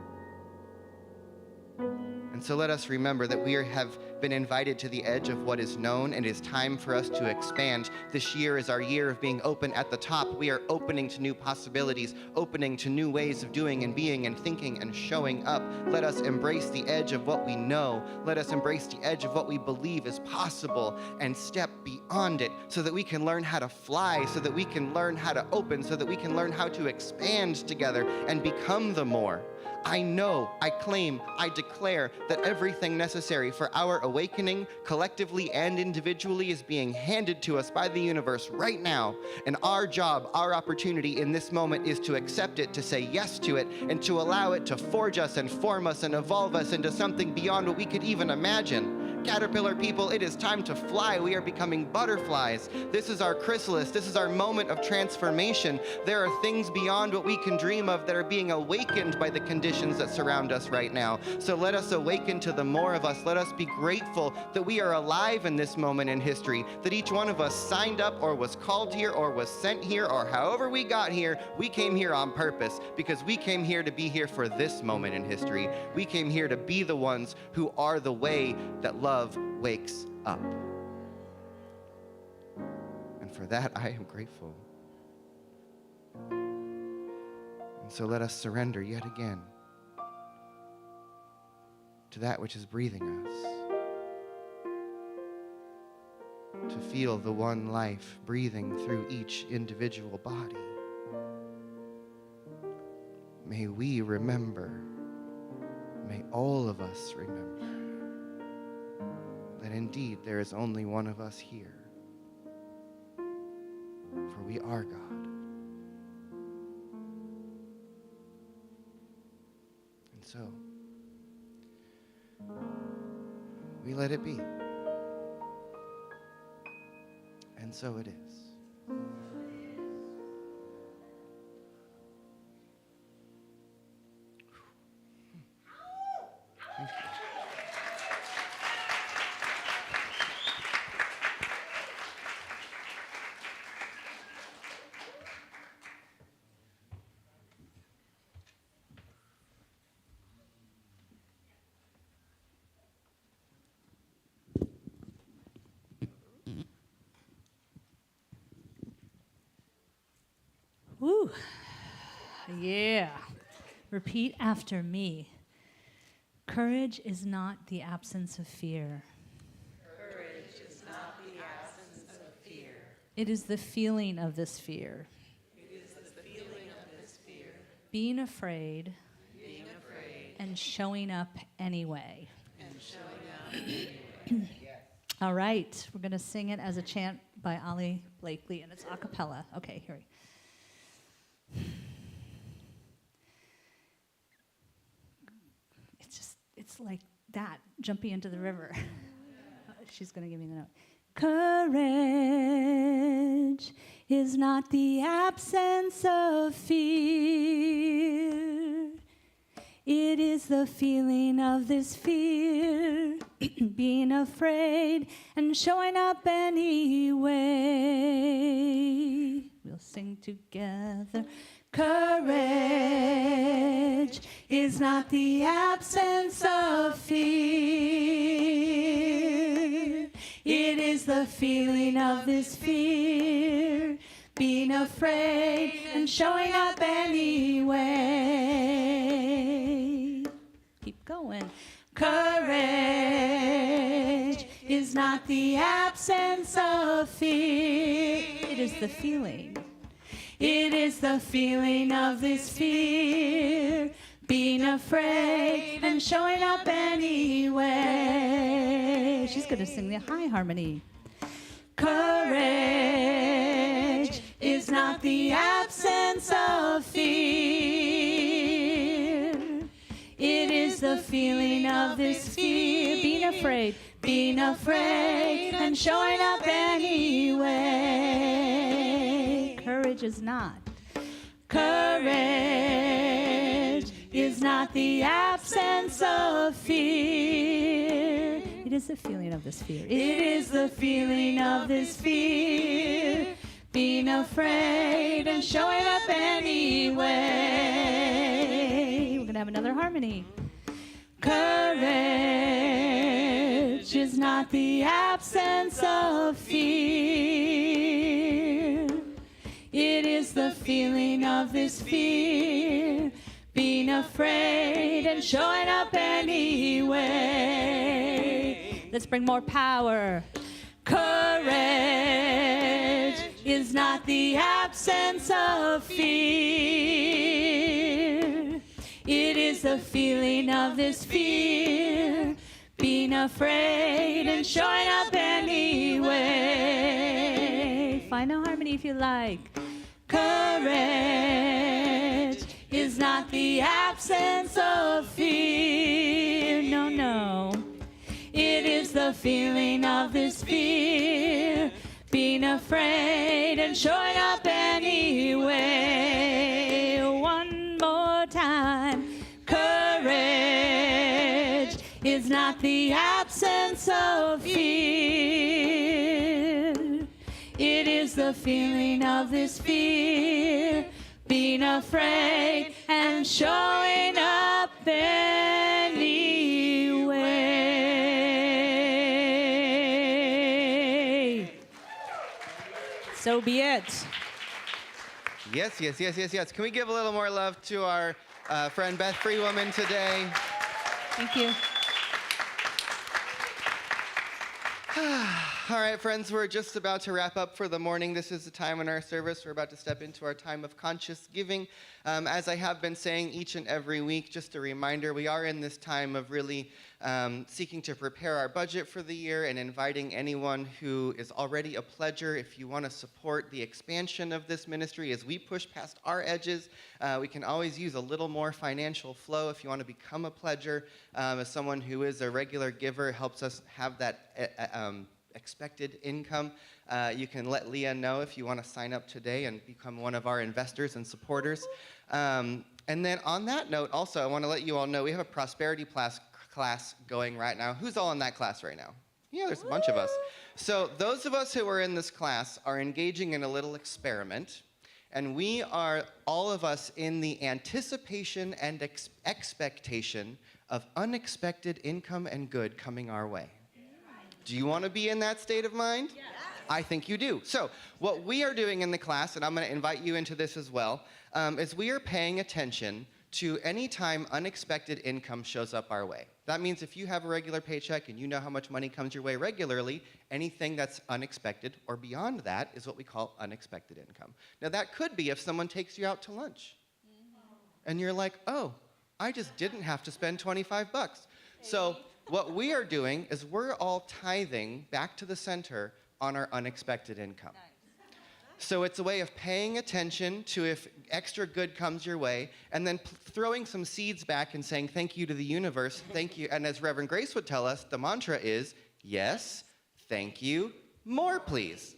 And so let us remember that we have been invited to the edge of what is known, and it is time for us to expand. This year is our year of being open at the top. We are opening to new possibilities, opening to new ways of doing and being and thinking and showing up. Let us embrace the edge of what we know. Let us embrace the edge of what we believe is possible and step beyond it so that we can learn how to fly, so that we can learn how to open, so that we can learn how to expand together and become the more. I know, I claim, I declare that everything necessary for our awakening, collectively and individually, is being handed to us by the universe right now. And our job, our opportunity in this moment is to accept it, to say yes to it, and to allow it to forge us and form us and evolve us into something beyond what we could even imagine. Caterpillar people, it is time to fly. We are becoming butterflies. This is our chrysalis. This is our moment of transformation. There are things beyond what we can dream of that are being awakened by the conditions that surround us right now. So let us awaken to the more of us. Let us be grateful that we are alive in this moment in history, that each one of us signed up or was called here or was sent here, or however we got here, we came here on purpose, because we came here to be here for this moment in history. We came here to be the ones who are the way that love wakes up. And for that, I am grateful. And so let us surrender yet again to that which is breathing us, to feel the one life breathing through each individual body. May we remember May all of us remember that indeed there is only one of us here, for we are God. And so, we let it be. And so it is. Thank you. Woo. Yeah. Repeat after me. Courage is not the absence of fear. Courage is not the absence of fear. It is the feeling of this fear. It is the feeling of this fear. Being afraid Being afraid and showing up anyway. and showing up anyway. All right. We're going to sing it as a chant by Ali Blakely, and it's a cappella. Okay, here we It's like that, jumping into the river. She's going to give me the note. Courage is not the absence of fear. It is the feeling of this fear, being afraid and showing up anyway. We'll sing together. Courage is not the absence of fear. It is the feeling of this fear, being afraid and showing up anyway. Keep going. Courage is not the absence of fear. It is the feeling. It is the feeling of this fear, being afraid and showing up anyway. She's going to sing the high harmony. Courage is not the absence of fear. It is the feeling of this fear, being afraid and showing up anyway. Courage is not. Courage is not the absence of fear. It is the feeling of this fear. It is the feeling of this fear, being afraid and showing up anyway. We're going to have another harmony. Courage is not the absence of fear. It is the feeling of this fear, being afraid and showing up anyway. Let's bring more power. Courage is not the absence of fear. It is the feeling of this fear, being afraid and showing up anyway. Find a harmony if you like. Courage is not the absence of fear. No, no. It is the feeling of this fear, being afraid and showing up anyway. One more time. Courage is not the absence of fear. It is the feeling of this fear, being afraid and showing up anyway. So be it. Yes, yes, yes, yes, yes. Can we give a little more love to our friend Beth Freewoman today? Thank you. All right, friends, we're just about to wrap up for the morning. This is the time in our service. We're about to step into our time of conscious giving. As I have been saying each and every week, just a reminder, we are in this time of really seeking to prepare our budget for the year and inviting anyone who is already a pledger. If you want to support the expansion of this ministry as we push past our edges, we can always use a little more financial flow. If you want to become a pledger, as someone who is a regular giver, helps us have that expected income. You can let Leah know if you want to sign up today and become one of our investors and supporters. And then on that note, also, I want to let you all know we have a prosperity class going right now. Who's all in that class right now? Yeah, there's a bunch of us. So those of us who are in this class are engaging in a little experiment. And we are, all of us, in the anticipation and expectation of unexpected income and good coming our way. Do you want to be in that state of mind? Yes. I think you do. So what we are doing in the class, and I'm going to invite you into this as well, is we are paying attention to any time unexpected income shows up our way. That means if you have a regular paycheck and you know how much money comes your way regularly, anything that's unexpected or beyond that is what we call unexpected income. Now that could be if someone takes you out to lunch and you're like, oh, I just didn't have to spend 25 bucks. So what we are doing is we're all tithing back to the center on our unexpected income. So it's a way of paying attention to if extra good comes your way, and then throwing some seeds back and saying thank you to the universe, thank you. And as Reverend Grace would tell us, the mantra is, yes, thank you, more please.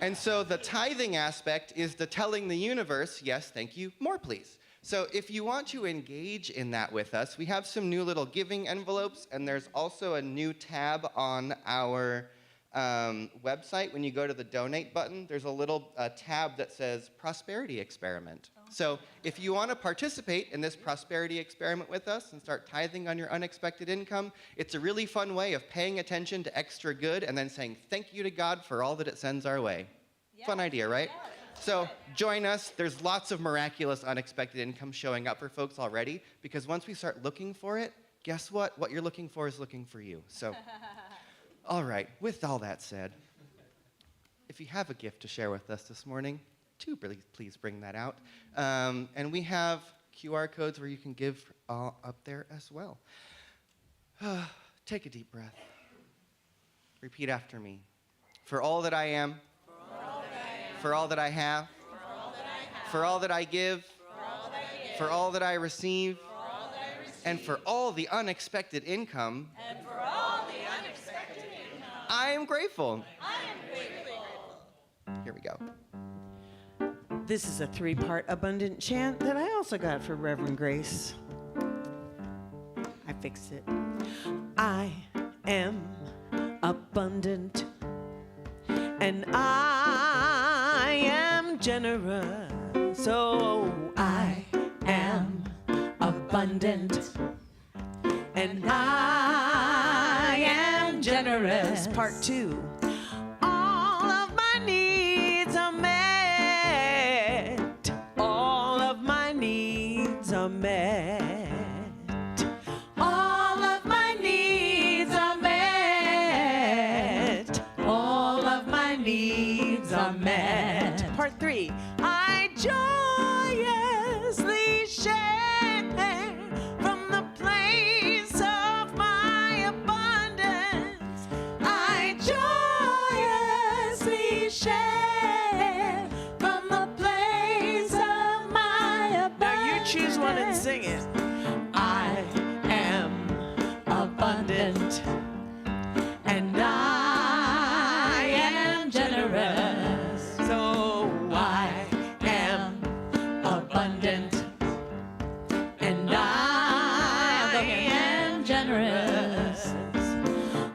And so the tithing aspect is the telling the universe, yes, thank you, more please. So if you want to engage in that with us, we have some new little giving envelopes, and there's also a new tab on our website. When you go to the donate button, there's a little tab that says prosperity experiment. So if you want to participate in this prosperity experiment with us and start tithing on your unexpected income, it's a really fun way of paying attention to extra good and then saying thank you to God for all that it sends our way. Yeah. Fun idea, right? Yeah. So join us. There's lots of miraculous unexpected income showing up for folks already, because once we start looking for it, guess what? What you're looking for is looking for you. So, all right, with all that said, if you have a gift to share with us this morning, please bring that out. And we have QR codes where you can give up there as well. Take a deep breath. Repeat after me. For all that I am, for all that I have, for all that I give, for all that I receive, and for all the unexpected income, I am grateful. Here we go. This is a 3-part abundant chant that I also got for Reverend Grace. I fixed it. I am abundant, and I am generous. So I am abundant, and I am generous. Part 2. All of my needs are met. All of my needs are met. All of my needs are met. All of my needs are met. Part 3. I joyously share from the place of my abundance. I joyously share from the place of my abundance. Now you choose one and sing it. I am abundant, and I am generous. So I am abundant, and I am generous.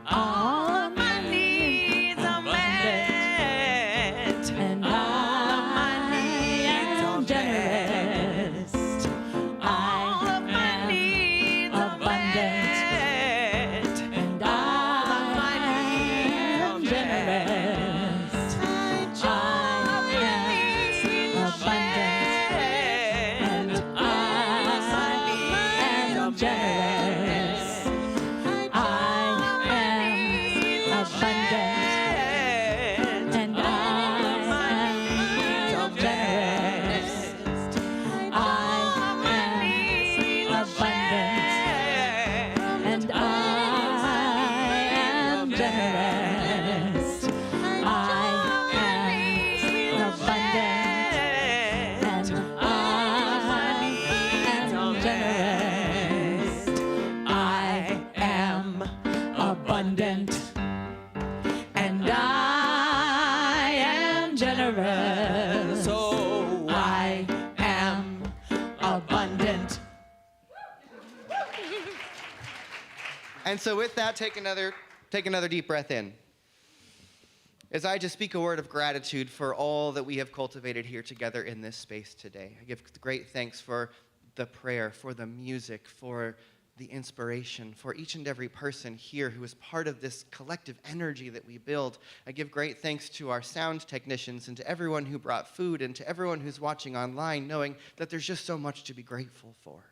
All of my needs are met, and all of my needs are generous. All of my needs are met, and generous. I am abundant, and I am abundant, and I am generous. So I am abundant. And so with that, take another deep breath in. As I just speak a word of gratitude for all that we have cultivated here together in this space today. I give great thanks for the prayer, for the music, for the inspiration, for each and every person here who is part of this collective energy that we build. I give great thanks to our sound technicians and to everyone who brought food and to everyone who's watching online, knowing that there's just so much to be grateful for.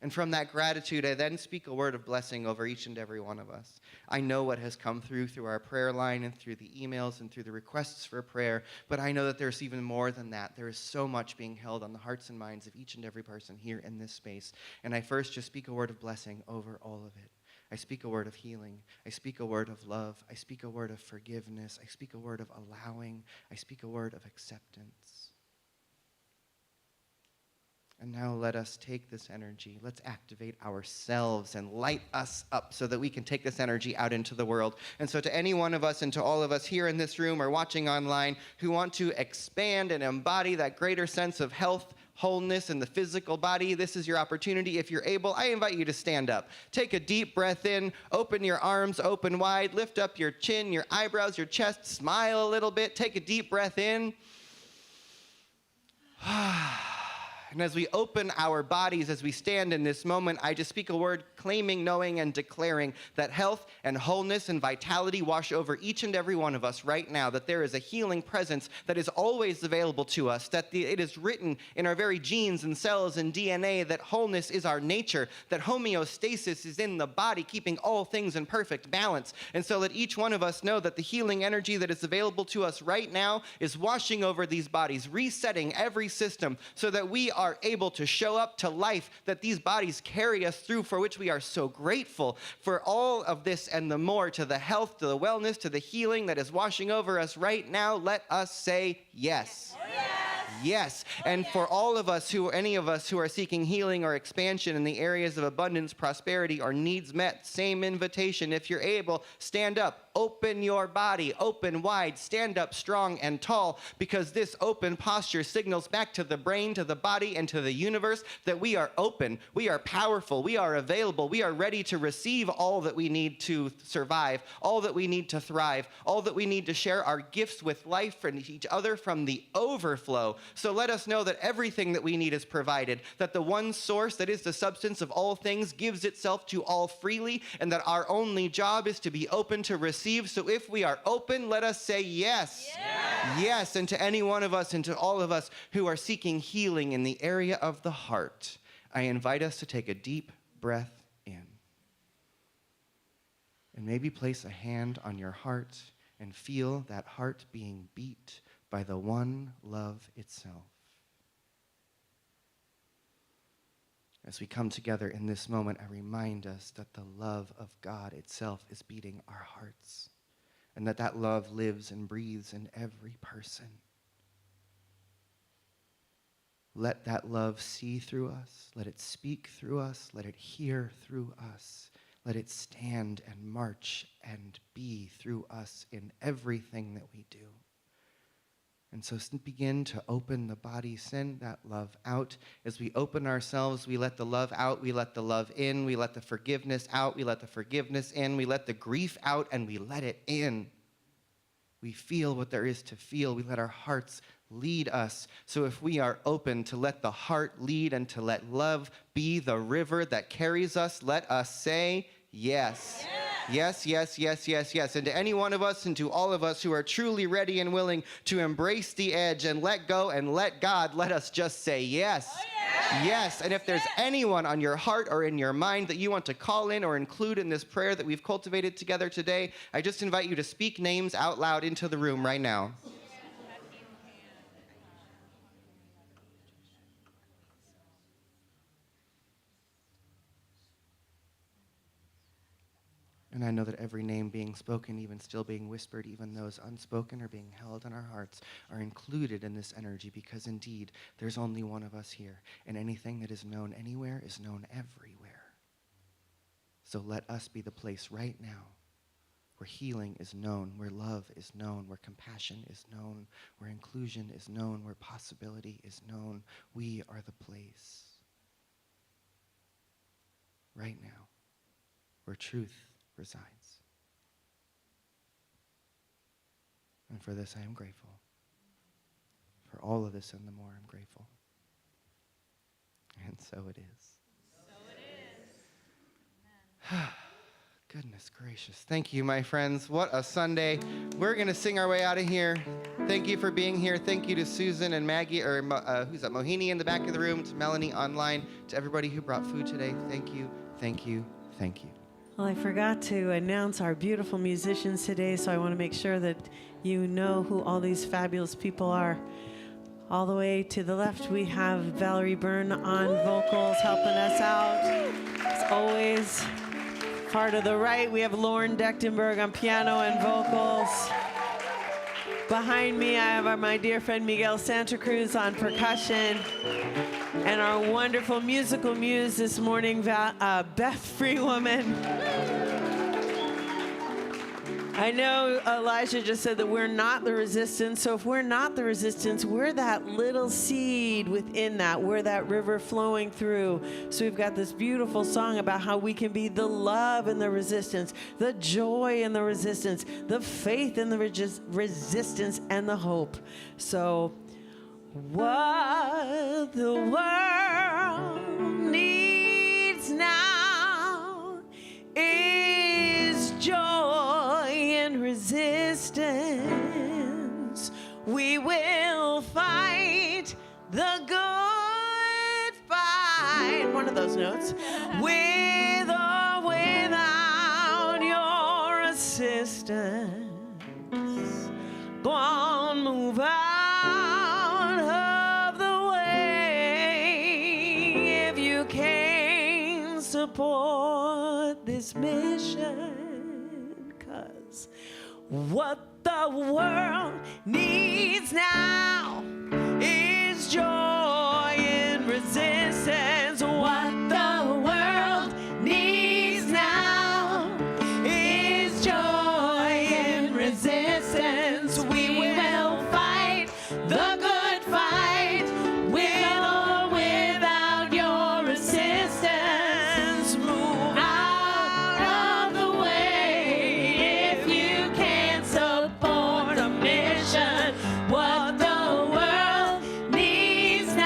And from that gratitude, I then speak a word of blessing over each and every one of us. I know what has come through our prayer line and through the emails and through the requests for prayer, but I know that there's even more than that. There is so much being held on the hearts and minds of each and every person here in this space. And I first just speak a word of blessing over all of it. I speak a word of healing. I speak a word of love. I speak a word of forgiveness. I speak a word of allowing. I speak a word of acceptance. And now let us take this energy, let's activate ourselves and light us up so that we can take this energy out into the world. And so to any one of us and to all of us here in this room or watching online who want to expand and embody that greater sense of health, wholeness in the physical body, this is your opportunity. If you're able, I invite you to stand up. Take a deep breath in, open your arms open wide, lift up your chin, your eyebrows, your chest, smile a little bit, take a deep breath in. And as we open our bodies, as we stand in this moment, I just speak a word claiming, knowing, and declaring that health and wholeness and vitality wash over each and every one of us right now, that there is a healing presence that is always available to us, that it is written in our very genes and cells and DNA that wholeness is our nature, that homeostasis is in the body, keeping all things in perfect balance. And so let each one of us know that the healing energy that is available to us right now is washing over these bodies, resetting every system so that we are able to show up to life that these bodies carry us through, for which we are so grateful for all of this and the more, to the health, to the wellness, to the healing that is washing over us right now. Let us say yes. Oh, yes. Yes. And for all of us any of us who are seeking healing or expansion in the areas of abundance, prosperity, or needs met, same invitation. If you're able, stand up, open your body, open wide, stand up strong and tall, because this open posture signals back to the brain, to the body, and to the universe that we are open, we are powerful, we are available, we are ready to receive all that we need to survive, all that we need to thrive, all that we need to share our gifts with life and each other from the overflow. So let us know that everything that we need is provided, that the one source that is the substance of all things gives itself to all freely, and that our only job is to be open to receive. So if we are open, let us say yes. Yes. Yes. And to any one of us and to all of us who are seeking healing in the area of the heart, I invite us to take a deep breath in. And maybe place a hand on your heart and feel that heart being beat by the one love itself. As we come together in this moment, I remind us that the love of God itself is beating our hearts, and that love lives and breathes in every person. Let that love see through us. Let it speak through us. Let it hear through us. Let it stand and march and be through us in everything that we do. And so begin to open the body, send that love out. As we open ourselves, we let the love out, we let the love in, we let the forgiveness out, we let the forgiveness in, we let the grief out, and we let it in. We feel what there is to feel. We let our hearts lead us. So if we are open to let the heart lead and to let love be the river that carries us, let us say yes. Yes. Yes, yes, yes, yes, yes. And to any one of us and to all of us who are truly ready and willing to embrace the edge and let go and let God, let us just say yes. Oh, yeah. Yes. And if there's anyone on your heart or in your mind that you want to call in or include in this prayer that we've cultivated together today, I just invite you to speak names out loud into the room right now. And I know that every name being spoken, even still being whispered, even those unspoken are being held in our hearts, are included in this energy, because indeed, there's only one of us here, and anything that is known anywhere is known everywhere. So let us be the place right now where healing is known, where love is known, where compassion is known, where inclusion is known, where possibility is known. We are the place right now where truth resides. And for this I am grateful. For all of this and the more, I'm grateful. And so it is. Goodness gracious. Thank you, my friends. What a Sunday. We're going to sing our way out of here. Thank you for being here. Thank you to Susan and Maggie, or who's that? Mohini in the back of the room, to Melanie online, to everybody who brought food today. Thank you, thank you, thank you. Well, I forgot to announce our beautiful musicians today, so I want to make sure that you know who all these fabulous people are. All the way to the left, we have Valerie Byrne on vocals helping us out. As always, far to the right, we have Lauren Dechtenberg on piano and vocals. Behind me, I have my dear friend Miguel Santa Cruz on percussion. And our wonderful musical muse this morning, Beth Freewoman. I know Elijah just said that we're not the resistance, so if we're not the resistance, we're that little seed within that. We're that river flowing through. So we've got this beautiful song about how we can be the love in the resistance, the joy in the resistance, the faith in the resistance, and the hope. So what the world needs now is joy and resistance. We will fight the good fight. One of those notes. With or without your assistance. Go on, move out of the way. If you can't support this mission, 'cause what the world needs now is joy and resistance. What the world needs now is joy and resistance. We will fight the good fight with or without your assistance. Move out of the way if you can't support a mission. What the world needs now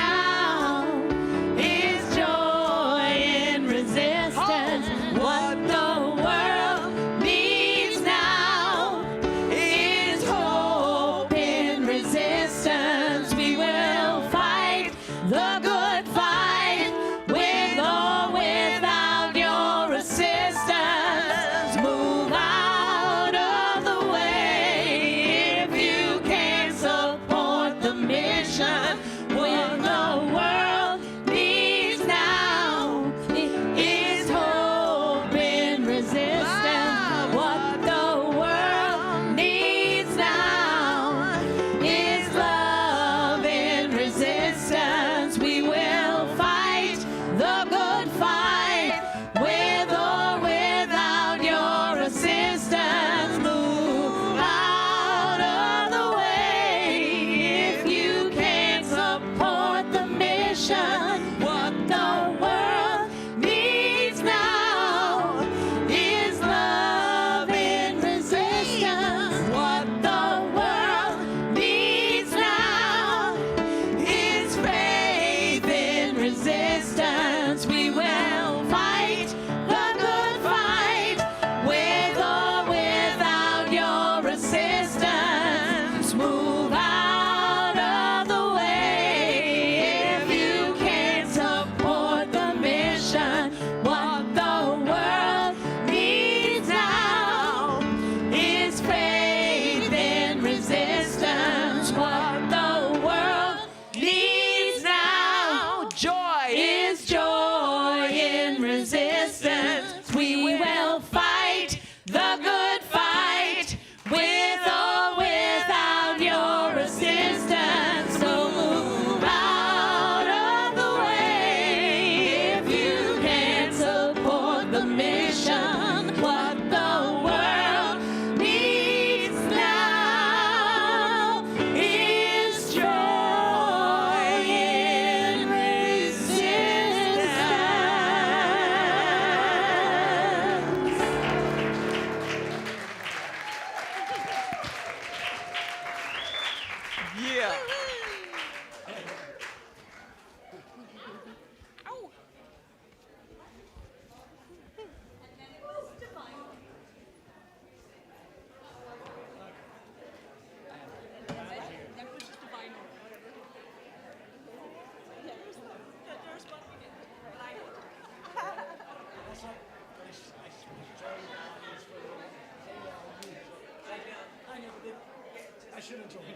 I should have joined.